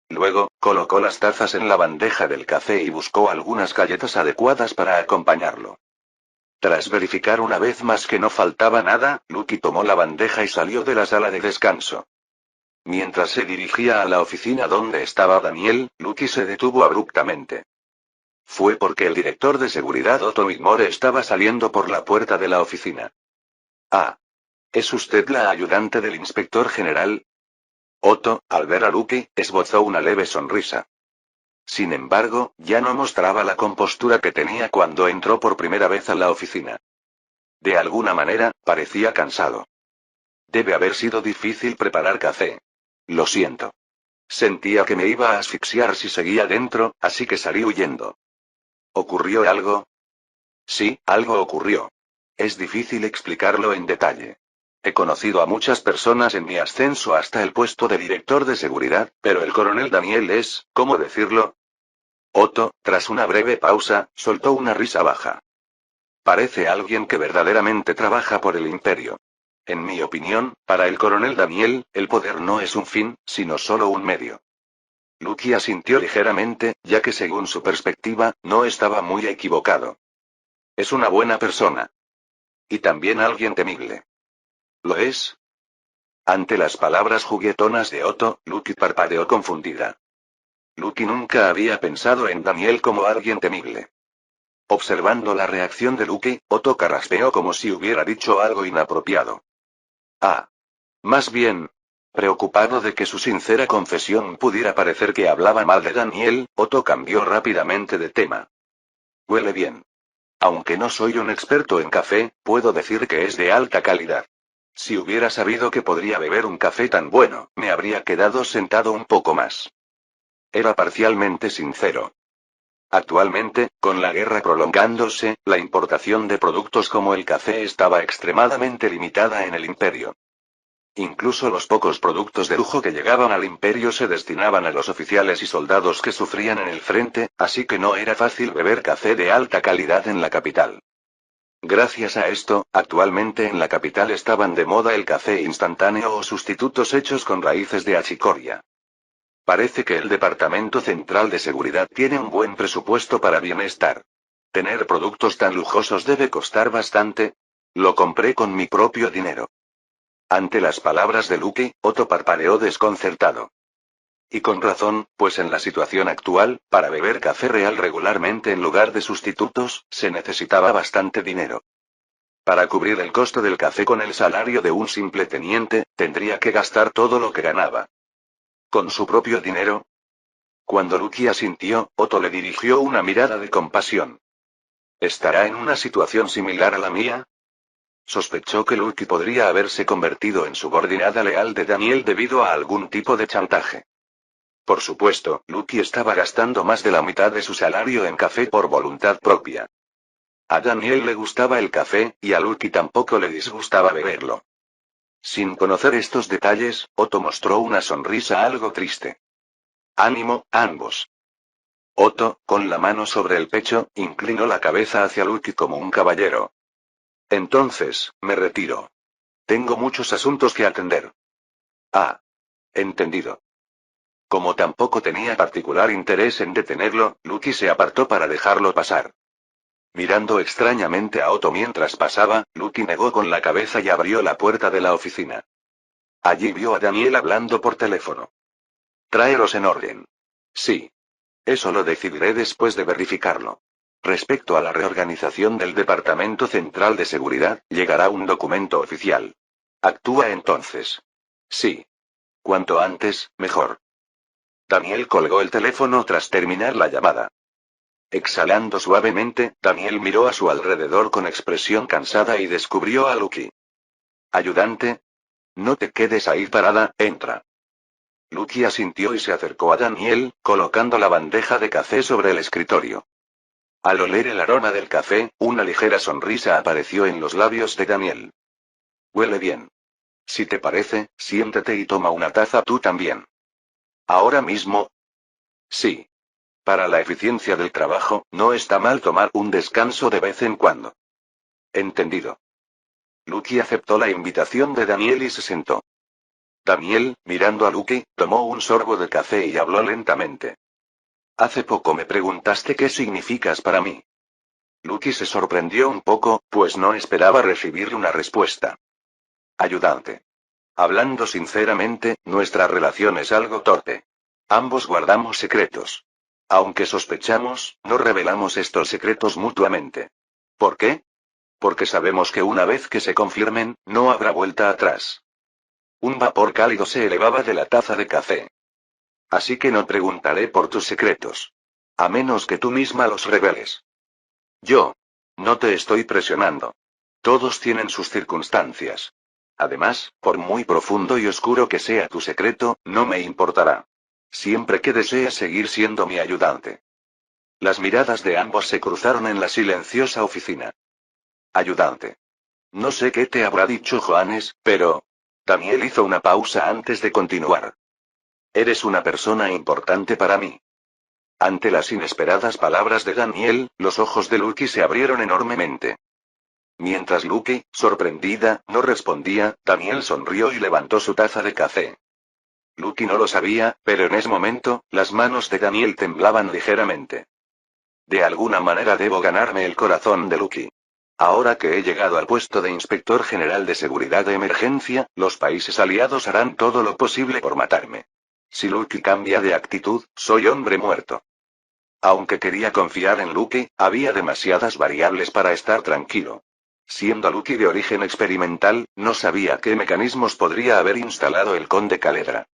Luego, colocó las tazas en la bandeja del café y buscó algunas galletas adecuadas para acompañarlo. Tras verificar una vez más que no faltaba nada, Lucky tomó la bandeja y salió de la sala de descanso. Mientras se dirigía a la oficina donde estaba Daniel, Lucky se detuvo abruptamente. Fue porque el director de seguridad Otto Whitmore estaba saliendo por la puerta de la oficina. Ah. ¿Es usted la ayudante del inspector general? Otto, al ver a Lucky, esbozó una leve sonrisa. Sin embargo, ya no mostraba la compostura que tenía cuando entró por primera vez a la oficina. De alguna manera, parecía cansado. Debe haber sido difícil preparar café. Lo siento. Sentía que me iba a asfixiar si seguía dentro, así que salí huyendo. ¿Ocurrió algo? Sí, algo ocurrió. Es difícil explicarlo en detalle. He conocido a muchas personas en mi ascenso hasta el puesto de director de seguridad, pero el coronel Daniel es, ¿cómo decirlo? Otto, tras una breve pausa, soltó una risa baja. Parece alguien que verdaderamente trabaja por el imperio. En mi opinión, para el coronel Daniel, el poder no es un fin, sino solo un medio. Lucky asintió ligeramente, ya que según su perspectiva, no estaba muy equivocado. Es una buena persona. Y también alguien temible. ¿Lo es? Ante las palabras juguetonas de Otto, Lucky parpadeó confundida. Lucky nunca había pensado en Daniel como alguien temible. Observando la reacción de Lucky, Otto carraspeó como si hubiera dicho algo inapropiado. Ah. Más bien. Preocupado de que su sincera confesión pudiera parecer que hablaba mal de Daniel, Otto cambió rápidamente de tema. Huele bien. Aunque no soy un experto en café, puedo decir que es de alta calidad. Si hubiera sabido que podría beber un café tan bueno, me habría quedado sentado un poco más. Era parcialmente sincero. Actualmente, con la guerra prolongándose, la importación de productos como el café estaba extremadamente limitada en el imperio. Incluso los pocos productos de lujo que llegaban al imperio se destinaban a los oficiales y soldados que sufrían en el frente, así que no era fácil beber café de alta calidad en la capital. Gracias a esto, actualmente en la capital estaban de moda el café instantáneo o sustitutos hechos con raíces de achicoria. Parece que el Departamento Central de Seguridad tiene un buen presupuesto para bienestar. Tener productos tan lujosos debe costar bastante. Lo compré con mi propio dinero. Ante las palabras de Lucky, Otto parpadeó desconcertado. Y con razón, pues en la situación actual, para beber café real regularmente en lugar de sustitutos, se necesitaba bastante dinero. Para cubrir el costo del café con el salario de un simple teniente, tendría que gastar todo lo que ganaba. ¿Con su propio dinero? Cuando Lucky asintió, Otto le dirigió una mirada de compasión. ¿Estará en una situación similar a la mía? Sospechó que Lucky podría haberse convertido en subordinada leal de Daniel debido a algún tipo de chantaje. Por supuesto, Lucky estaba gastando más de la mitad de su salario en café por voluntad propia. A Daniel le gustaba el café, y a Lucky tampoco le disgustaba beberlo. Sin conocer estos detalles, Otto mostró una sonrisa algo triste. Ánimo, ambos. Otto, con la mano sobre el pecho, inclinó la cabeza hacia Lucky como un caballero. Entonces, me retiro. Tengo muchos asuntos que atender. Ah. Entendido. Como tampoco tenía particular interés en detenerlo, Lucky se apartó para dejarlo pasar. Mirando extrañamente a Otto mientras pasaba, Lucky negó con la cabeza y abrió la puerta de la oficina. Allí vio a Daniel hablando por teléfono. Tráelos en orden. Sí. Eso lo decidiré después de verificarlo. Respecto a la reorganización del Departamento Central de Seguridad, llegará un documento oficial. Actúa entonces. Sí. Cuanto antes, mejor. Daniel colgó el teléfono tras terminar la llamada. Exhalando suavemente, Daniel miró a su alrededor con expresión cansada y descubrió a Lucky. Ayudante. No te quedes ahí parada, entra. Lucky asintió y se acercó a Daniel, colocando la bandeja de café sobre el escritorio. Al oler el aroma del café, una ligera sonrisa apareció en los labios de Daniel. Huele bien. Si te parece, siéntate y toma una taza tú también. ¿Ahora mismo? Sí. Para la eficiencia del trabajo, no está mal tomar un descanso de vez en cuando. Entendido. Lucky aceptó la invitación de Daniel y se sentó. Daniel, mirando a Lucky, tomó un sorbo de café y habló lentamente. Hace poco me preguntaste qué significas para mí. Lucky se sorprendió un poco, pues no esperaba recibir una respuesta. Ayudante. Hablando sinceramente, nuestra relación es algo torpe. Ambos guardamos secretos. Aunque sospechamos, no revelamos estos secretos mutuamente. ¿Por qué? Porque sabemos que una vez que se confirmen, no habrá vuelta atrás. Un vapor cálido se elevaba de la taza de café. Así que no preguntaré por tus secretos. A menos que tú misma los reveles. Yo. No te estoy presionando. Todos tienen sus circunstancias. Además, por muy profundo y oscuro que sea tu secreto, no me importará. Siempre que desees seguir siendo mi ayudante. Las miradas de ambos se cruzaron en la silenciosa oficina. Ayudante. No sé qué te habrá dicho Johannes, pero... Daniel hizo una pausa antes de continuar. Eres una persona importante para mí. Ante las inesperadas palabras de Daniel, los ojos de Lucky se abrieron enormemente. Mientras Lucky, sorprendida, no respondía, Daniel sonrió y levantó su taza de café. Lucky no lo sabía, pero en ese momento, las manos de Daniel temblaban ligeramente. De alguna manera debo ganarme el corazón de Lucky. Ahora que he llegado al puesto de Inspector General de Seguridad de Emergencia, los países aliados harán todo lo posible por matarme. Si Lucky cambia de actitud, soy hombre muerto. Aunque quería confiar en Lucky, había demasiadas variables para estar tranquilo. Siendo Lucky de origen experimental, no sabía qué mecanismos podría haber instalado el conde Caledra.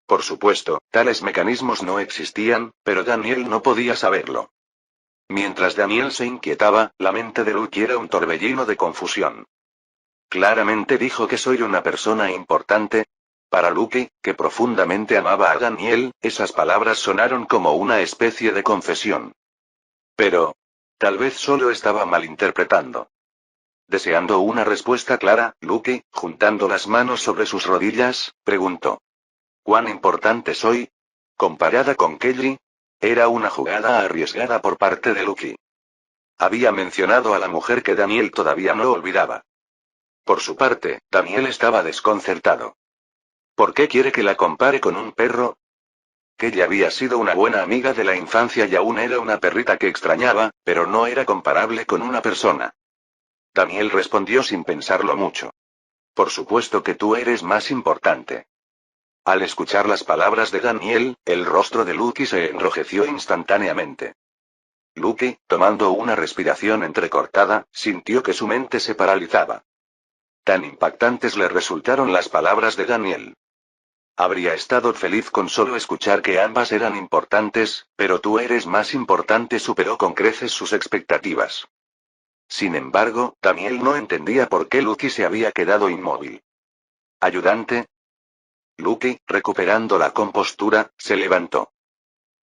Por supuesto, tales mecanismos no existían, pero Daniel no podía saberlo. Mientras Daniel se inquietaba, la mente de Lucky era un torbellino de confusión. Claramente dijo que soy una persona importante. Para Lucky, que profundamente amaba a Daniel, esas palabras sonaron como una especie de confesión. Pero... tal vez solo estaba malinterpretando. Deseando una respuesta clara, Lucky, juntando las manos sobre sus rodillas, preguntó. ¿Cuán importante soy? ¿Comparada con Kelly? Era una jugada arriesgada por parte de Lucky. Había mencionado a la mujer que Daniel todavía no olvidaba. Por su parte, Daniel estaba desconcertado. ¿Por qué quiere que la compare con un perro? Kelly había sido una buena amiga de la infancia y aún era una perrita que extrañaba, pero no era comparable con una persona. Daniel respondió sin pensarlo mucho. Por supuesto que tú eres más importante. Al escuchar las palabras de Daniel, el rostro de Lucky se enrojeció instantáneamente. Lucky, tomando una respiración entrecortada, sintió que su mente se paralizaba. Tan impactantes le resultaron las palabras de Daniel. Habría estado feliz con solo escuchar que ambas eran importantes, pero tú eres más importante superó con creces sus expectativas. Sin embargo, Daniel no entendía por qué Lucky se había quedado inmóvil. ¿Ayudante? Lucky, recuperando la compostura, se levantó.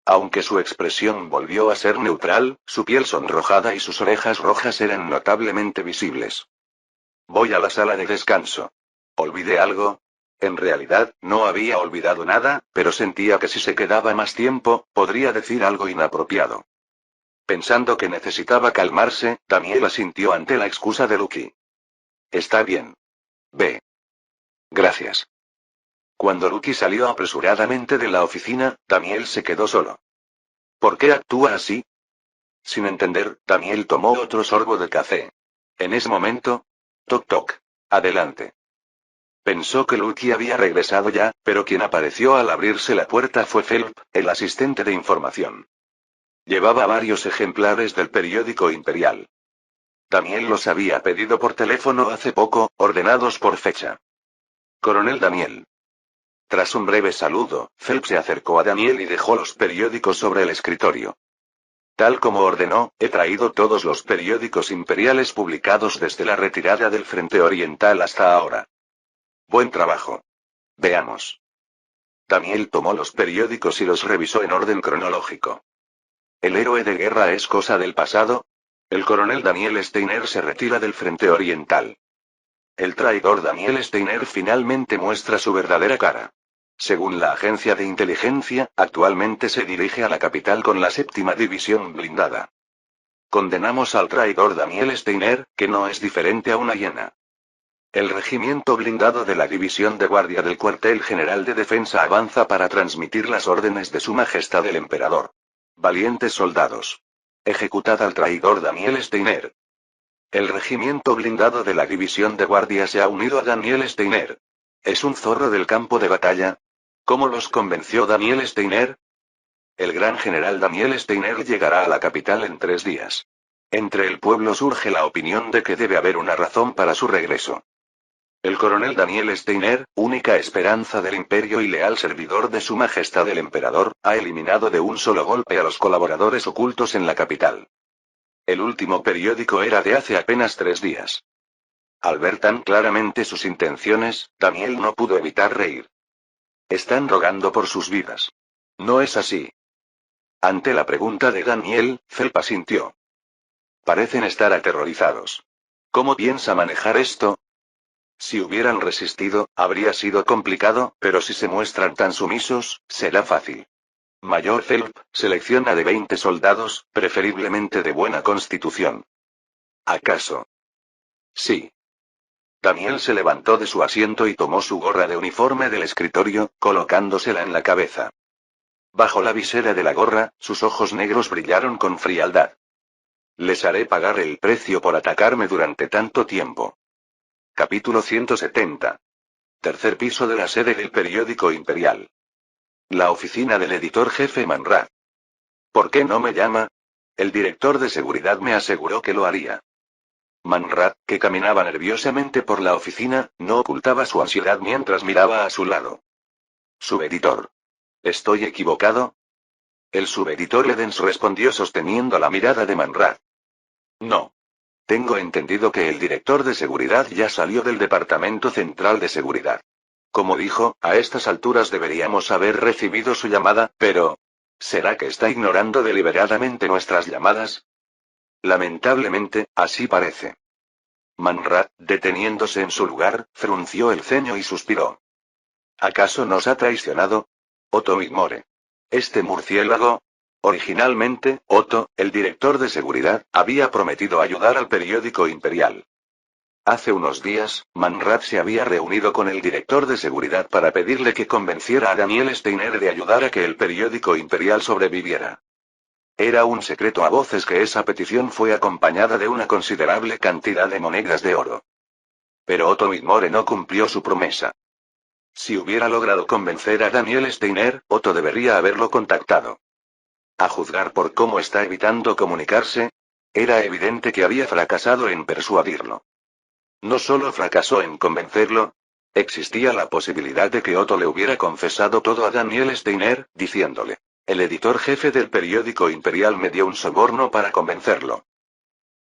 Aunque su expresión volvió a ser neutral, su piel sonrojada y sus orejas rojas eran notablemente visibles. Voy a la sala de descanso. ¿Olvidé algo? En realidad, no había olvidado nada, pero sentía que si se quedaba más tiempo, podría decir algo inapropiado. Pensando que necesitaba calmarse, Daniel asintió ante la excusa de Lucky. Está bien. Ve. Gracias. Cuando Lucky salió apresuradamente de la oficina, Daniel se quedó solo. ¿Por qué actúa así? Sin entender, Daniel tomó otro sorbo de café. En ese momento... Toc toc. Adelante. Pensó que Lucky había regresado ya, pero quien apareció al abrirse la puerta fue Phelps, el asistente de información. Llevaba varios ejemplares del periódico Imperial. Daniel los había pedido por teléfono hace poco, ordenados por fecha. Coronel Daniel. Tras un breve saludo, Phelps se acercó a Daniel y dejó los periódicos sobre el escritorio. Tal como ordenó, he traído todos los periódicos imperiales publicados desde la retirada del Frente Oriental hasta ahora. Buen trabajo. Veamos. Daniel tomó los periódicos y los revisó en orden cronológico. ¿El héroe de guerra es cosa del pasado? El coronel Daniel Steiner se retira del Frente Oriental. El traidor Daniel Steiner finalmente muestra su verdadera cara. Según la agencia de inteligencia, actualmente se dirige a la capital con la 7ª división blindada. Condenamos al traidor Daniel Steiner, que no es diferente a una hiena. El regimiento blindado de la división de guardia del cuartel general de defensa avanza para transmitir las órdenes de su majestad el emperador. Valientes soldados. Ejecutad al traidor Daniel Steiner. El regimiento blindado de la división de guardia se ha unido a Daniel Steiner. ¿Es un zorro del campo de batalla? ¿Cómo los convenció Daniel Steiner? El gran general Daniel Steiner llegará a la capital en 3 días. Entre el pueblo surge la opinión de que debe haber una razón para su regreso. El coronel Daniel Steiner, única esperanza del imperio y leal servidor de su majestad el emperador, ha eliminado de un solo golpe a los colaboradores ocultos en la capital. El último periódico era de hace apenas 3 días. Al ver tan claramente sus intenciones, Daniel no pudo evitar reír. Están rogando por sus vidas. ¿No es así? Ante la pregunta de Daniel, Phelps asintió. Parecen estar aterrorizados. ¿Cómo piensa manejar esto? Si hubieran resistido, habría sido complicado, pero si se muestran tan sumisos, será fácil. Mayor Phelps, selecciona de 20 soldados, preferiblemente de buena constitución. ¿Acaso? Sí. Daniel se levantó de su asiento y tomó su gorra de uniforme del escritorio, colocándosela en la cabeza. Bajo la visera de la gorra, sus ojos negros brillaron con frialdad. Les haré pagar el precio por atacarme durante tanto tiempo. Capítulo 170. Tercer piso de la sede del periódico imperial. La oficina del editor jefe Manrat. ¿Por qué no me llama? El director de seguridad me aseguró que lo haría. Manrat, que caminaba nerviosamente por la oficina, no ocultaba su ansiedad mientras miraba a su lado. Subeditor. ¿Estoy equivocado? El subeditor Ledens respondió sosteniendo la mirada de Manrat. No. Tengo entendido que el director de seguridad ya salió del Departamento Central de Seguridad. Como dijo, a estas alturas deberíamos haber recibido su llamada, pero... ¿será que está ignorando deliberadamente nuestras llamadas? Lamentablemente, así parece. Manrat, deteniéndose en su lugar, frunció el ceño y suspiró. ¿Acaso nos ha traicionado? Otto Wigmore. Este murciélago... Originalmente, Otto, el director de seguridad, había prometido ayudar al periódico imperial. Hace unos días, Manrat se había reunido con el director de seguridad para pedirle que convenciera a Daniel Steiner de ayudar a que el periódico imperial sobreviviera. Era un secreto a voces que esa petición fue acompañada de una considerable cantidad de monedas de oro. Pero Otto Wigmore no cumplió su promesa. Si hubiera logrado convencer a Daniel Steiner, Otto debería haberlo contactado. A juzgar por cómo está evitando comunicarse, era evidente que había fracasado en persuadirlo. No solo fracasó en convencerlo, existía la posibilidad de que Otto le hubiera confesado todo a Daniel Steiner, diciéndole: el editor jefe del periódico imperial me dio un soborno para convencerlo.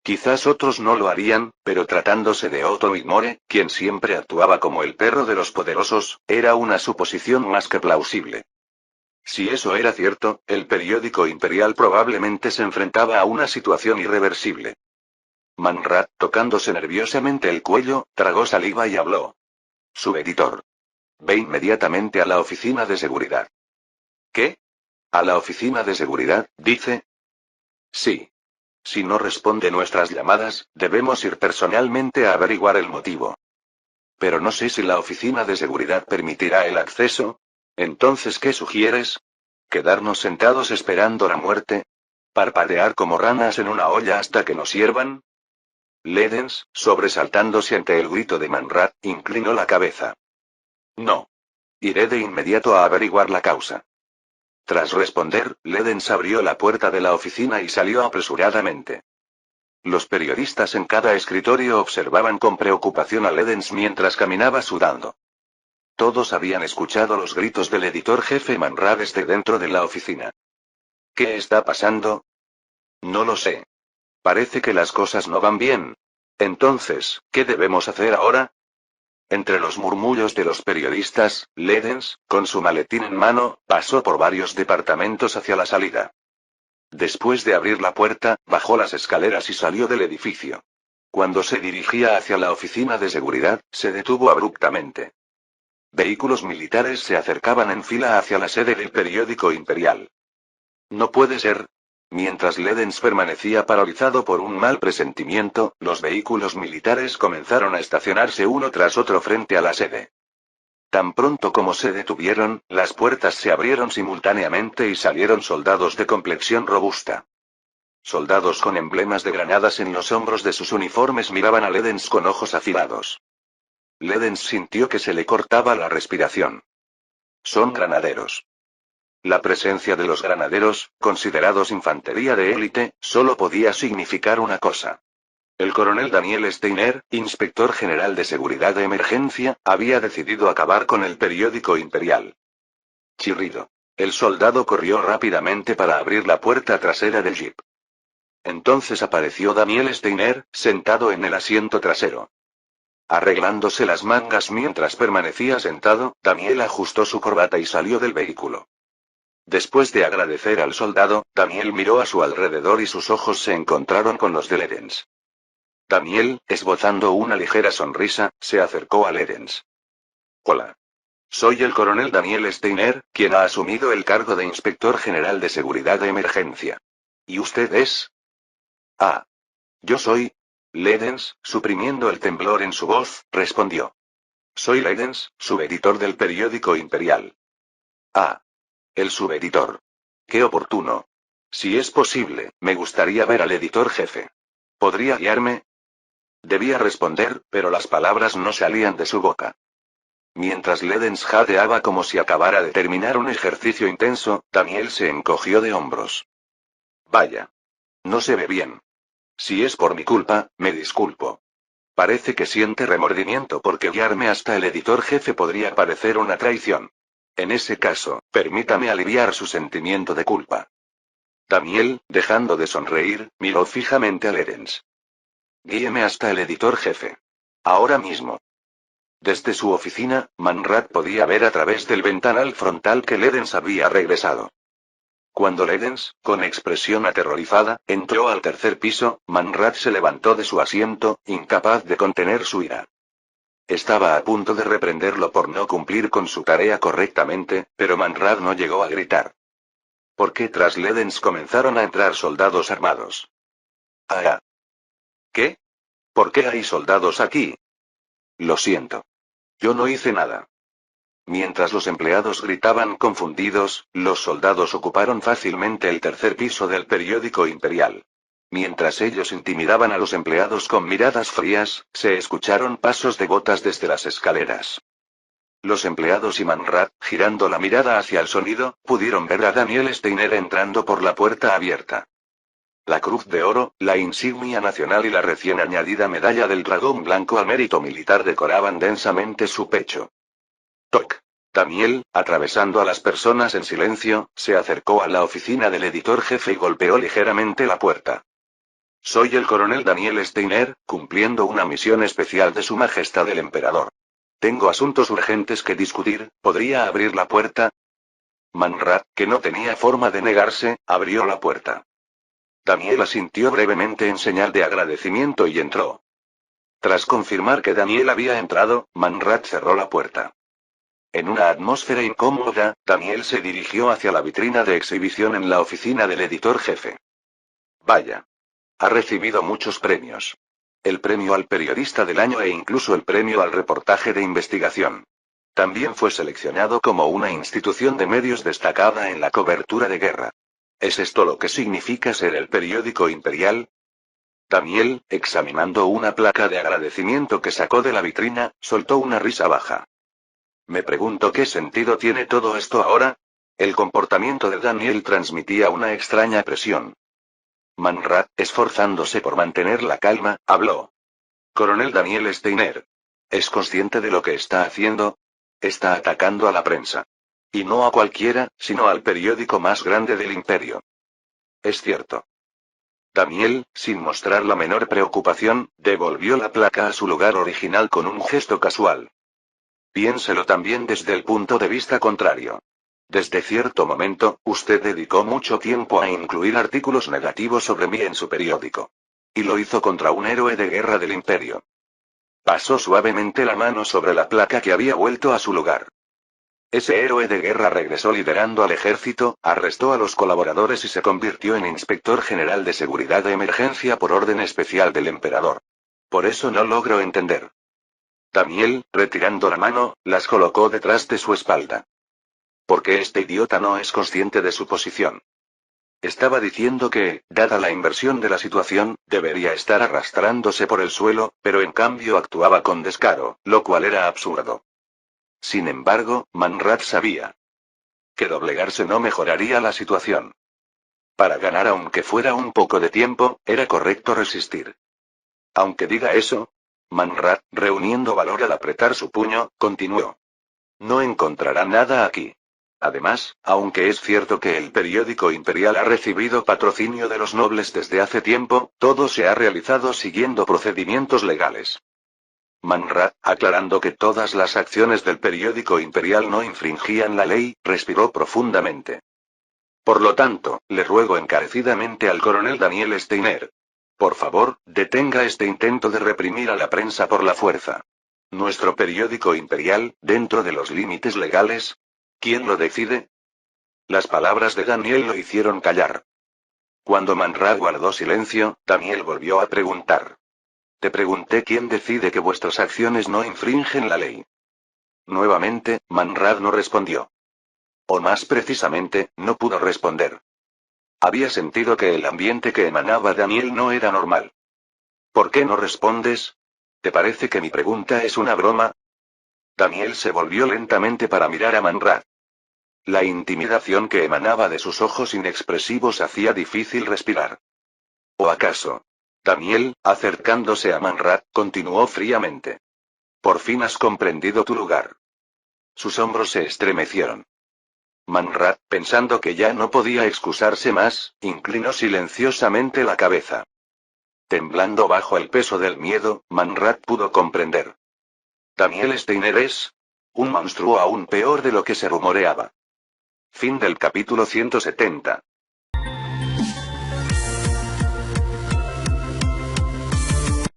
Quizás otros no lo harían, pero tratándose de Otto Wigmore, quien siempre actuaba como el perro de los poderosos, era una suposición más que plausible. Si eso era cierto, el periódico imperial probablemente se enfrentaba a una situación irreversible. Manrat, tocándose nerviosamente el cuello, tragó saliva y habló. Subeditor. Ve inmediatamente a la oficina de seguridad. ¿Qué? ¿A la oficina de seguridad, dice? Sí. Si no responde nuestras llamadas, debemos ir personalmente a averiguar el motivo. Pero no sé si la oficina de seguridad permitirá el acceso. Entonces, ¿qué sugieres? ¿Quedarnos sentados esperando la muerte? ¿Parpadear como ranas en una olla hasta que nos hiervan? Ledens, sobresaltándose ante el grito de Manrat, inclinó la cabeza. No. Iré de inmediato a averiguar la causa. Tras responder, Ledens abrió la puerta de la oficina y salió apresuradamente. Los periodistas en cada escritorio observaban con preocupación a Ledens mientras caminaba sudando. Todos habían escuchado los gritos del editor jefe Manra desde dentro de la oficina. ¿Qué está pasando? No lo sé. Parece que las cosas no van bien. Entonces, ¿qué debemos hacer ahora? Entre los murmullos de los periodistas, Ledens, con su maletín en mano, pasó por varios departamentos hacia la salida. Después de abrir la puerta, bajó las escaleras y salió del edificio. Cuando se dirigía hacia la oficina de seguridad, se detuvo abruptamente. Vehículos militares se acercaban en fila hacia la sede del periódico Imperial. No puede ser. Mientras Ledens permanecía paralizado por un mal presentimiento, los vehículos militares comenzaron a estacionarse uno tras otro frente a la sede. Tan pronto como se detuvieron, las puertas se abrieron simultáneamente y salieron soldados de complexión robusta. Soldados con emblemas de granadas en los hombros de sus uniformes miraban a Ledens con ojos afilados. Ledens sintió que se le cortaba la respiración. Son granaderos. La presencia de los granaderos, considerados infantería de élite, solo podía significar una cosa. El coronel Daniel Steiner, inspector general de seguridad de emergencia, había decidido acabar con el periódico Imperial. Chirrido. El soldado corrió rápidamente para abrir la puerta trasera del jeep. Entonces apareció Daniel Steiner, sentado en el asiento trasero. Arreglándose las mangas mientras permanecía sentado, Daniel ajustó su corbata y salió del vehículo. Después de agradecer al soldado, Daniel miró a su alrededor y sus ojos se encontraron con los de Ledens. Daniel, esbozando una ligera sonrisa, se acercó a Ledens. Hola. Soy el coronel Daniel Steiner, quien ha asumido el cargo de inspector general de seguridad de emergencia. ¿Y usted es? Ah. Yo soy. Ledens, suprimiendo el temblor en su voz, respondió. Soy Ledens, subeditor del periódico Imperial. Ah. El subeditor. Qué oportuno. Si es posible, me gustaría ver al editor jefe. ¿Podría guiarme? Debía responder, pero las palabras no salían de su boca. Mientras Ledens jadeaba como si acabara de terminar un ejercicio intenso, Daniel se encogió de hombros. Vaya. No se ve bien. Si es por mi culpa, me disculpo. Parece que siente remordimiento porque guiarme hasta el editor jefe podría parecer una traición. En ese caso, permítame aliviar su sentimiento de culpa. Daniel, dejando de sonreír, miró fijamente a Ledens. Guíeme hasta el editor jefe. Ahora mismo. Desde su oficina, Manrat podía ver a través del ventanal frontal que Ledens había regresado. Cuando Ledens, con expresión aterrorizada, entró al tercer piso, Manrat se levantó de su asiento, incapaz de contener su ira. Estaba a punto de reprenderlo por no cumplir con su tarea correctamente, pero Manrat no llegó a gritar. ¿Por qué tras Ledens comenzaron a entrar soldados armados? Ah. ¿Qué? ¿Por qué hay soldados aquí? Lo siento. Yo no hice nada. Mientras los empleados gritaban confundidos, los soldados ocuparon fácilmente el tercer piso del periódico Imperial. Mientras ellos intimidaban a los empleados con miradas frías, se escucharon pasos de botas desde las escaleras. Los empleados y Manrat, girando la mirada hacia el sonido, pudieron ver a Daniel Steiner entrando por la puerta abierta. La Cruz de Oro, la insignia nacional y la recién añadida medalla del dragón blanco al mérito militar decoraban densamente su pecho. Toc. Daniel, atravesando a las personas en silencio, se acercó a la oficina del editor jefe y golpeó ligeramente la puerta. Soy el coronel Daniel Steiner, cumpliendo una misión especial de Su Majestad el Emperador. Tengo asuntos urgentes que discutir, ¿podría abrir la puerta? Manrat, que no tenía forma de negarse, abrió la puerta. Daniel asintió brevemente en señal de agradecimiento y entró. Tras confirmar que Daniel había entrado, Manrat cerró la puerta. En una atmósfera incómoda, Daniel se dirigió hacia la vitrina de exhibición en la oficina del editor jefe. Vaya. Ha recibido muchos premios. El premio al periodista del año e incluso el premio al reportaje de investigación. También fue seleccionado como una institución de medios destacada en la cobertura de guerra. ¿Es esto lo que significa ser el periódico Imperial? Daniel, examinando una placa de agradecimiento que sacó de la vitrina, soltó una risa baja. Me pregunto qué sentido tiene todo esto ahora. El comportamiento de Daniel transmitía una extraña presión. Manrat, esforzándose por mantener la calma, habló. Coronel Daniel Steiner. ¿Es consciente de lo que está haciendo? Está atacando a la prensa. Y no a cualquiera, sino al periódico más grande del imperio. Es cierto. Daniel, sin mostrar la menor preocupación, devolvió la placa a su lugar original con un gesto casual. Piénselo también desde el punto de vista contrario. Desde cierto momento, usted dedicó mucho tiempo a incluir artículos negativos sobre mí en su periódico. Y lo hizo contra un héroe de guerra del imperio. Pasó suavemente la mano sobre la placa que había vuelto a su lugar. Ese héroe de guerra regresó liderando al ejército, arrestó a los colaboradores y se convirtió en inspector general de seguridad de emergencia por orden especial del emperador. Por eso no logro entender. Daniel, retirando la mano, las colocó detrás de su espalda. Porque este idiota no es consciente de su posición. Estaba diciendo que, dada la inversión de la situación, debería estar arrastrándose por el suelo, pero en cambio actuaba con descaro, lo cual era absurdo. Sin embargo, Manrat sabía que doblegarse no mejoraría la situación. Para ganar aunque fuera un poco de tiempo, era correcto resistir. Aunque diga eso, Manrat, reuniendo valor al apretar su puño, continuó. No encontrará nada aquí. Además, aunque es cierto que el periódico imperial ha recibido patrocinio de los nobles desde hace tiempo, todo se ha realizado siguiendo procedimientos legales. Manrat, aclarando que todas las acciones del periódico imperial no infringían la ley, respiró profundamente. Por lo tanto, le ruego encarecidamente al coronel Daniel Steiner. Por favor, detenga este intento de reprimir a la prensa por la fuerza. Nuestro periódico imperial, dentro de los límites legales. ¿Quién lo decide? Las palabras de Daniel lo hicieron callar. Cuando Manrat guardó silencio, Daniel volvió a preguntar. Te pregunté quién decide que vuestras acciones no infringen la ley. Nuevamente, Manrat no respondió. O más precisamente, no pudo responder. Había sentido que el ambiente que emanaba Daniel no era normal. ¿Por qué no respondes? ¿Te parece que mi pregunta es una broma? Daniel se volvió lentamente para mirar a Manrat. La intimidación que emanaba de sus ojos inexpresivos hacía difícil respirar. ¿O acaso? Daniel, acercándose a Manrat, continuó fríamente. Por fin has comprendido tu lugar. Sus hombros se estremecieron. Manrat, pensando que ya no podía excusarse más, inclinó silenciosamente la cabeza. Temblando bajo el peso del miedo, Manrat pudo comprender. Daniel Steiner es un monstruo aún peor de lo que se rumoreaba. Fin del capítulo 170.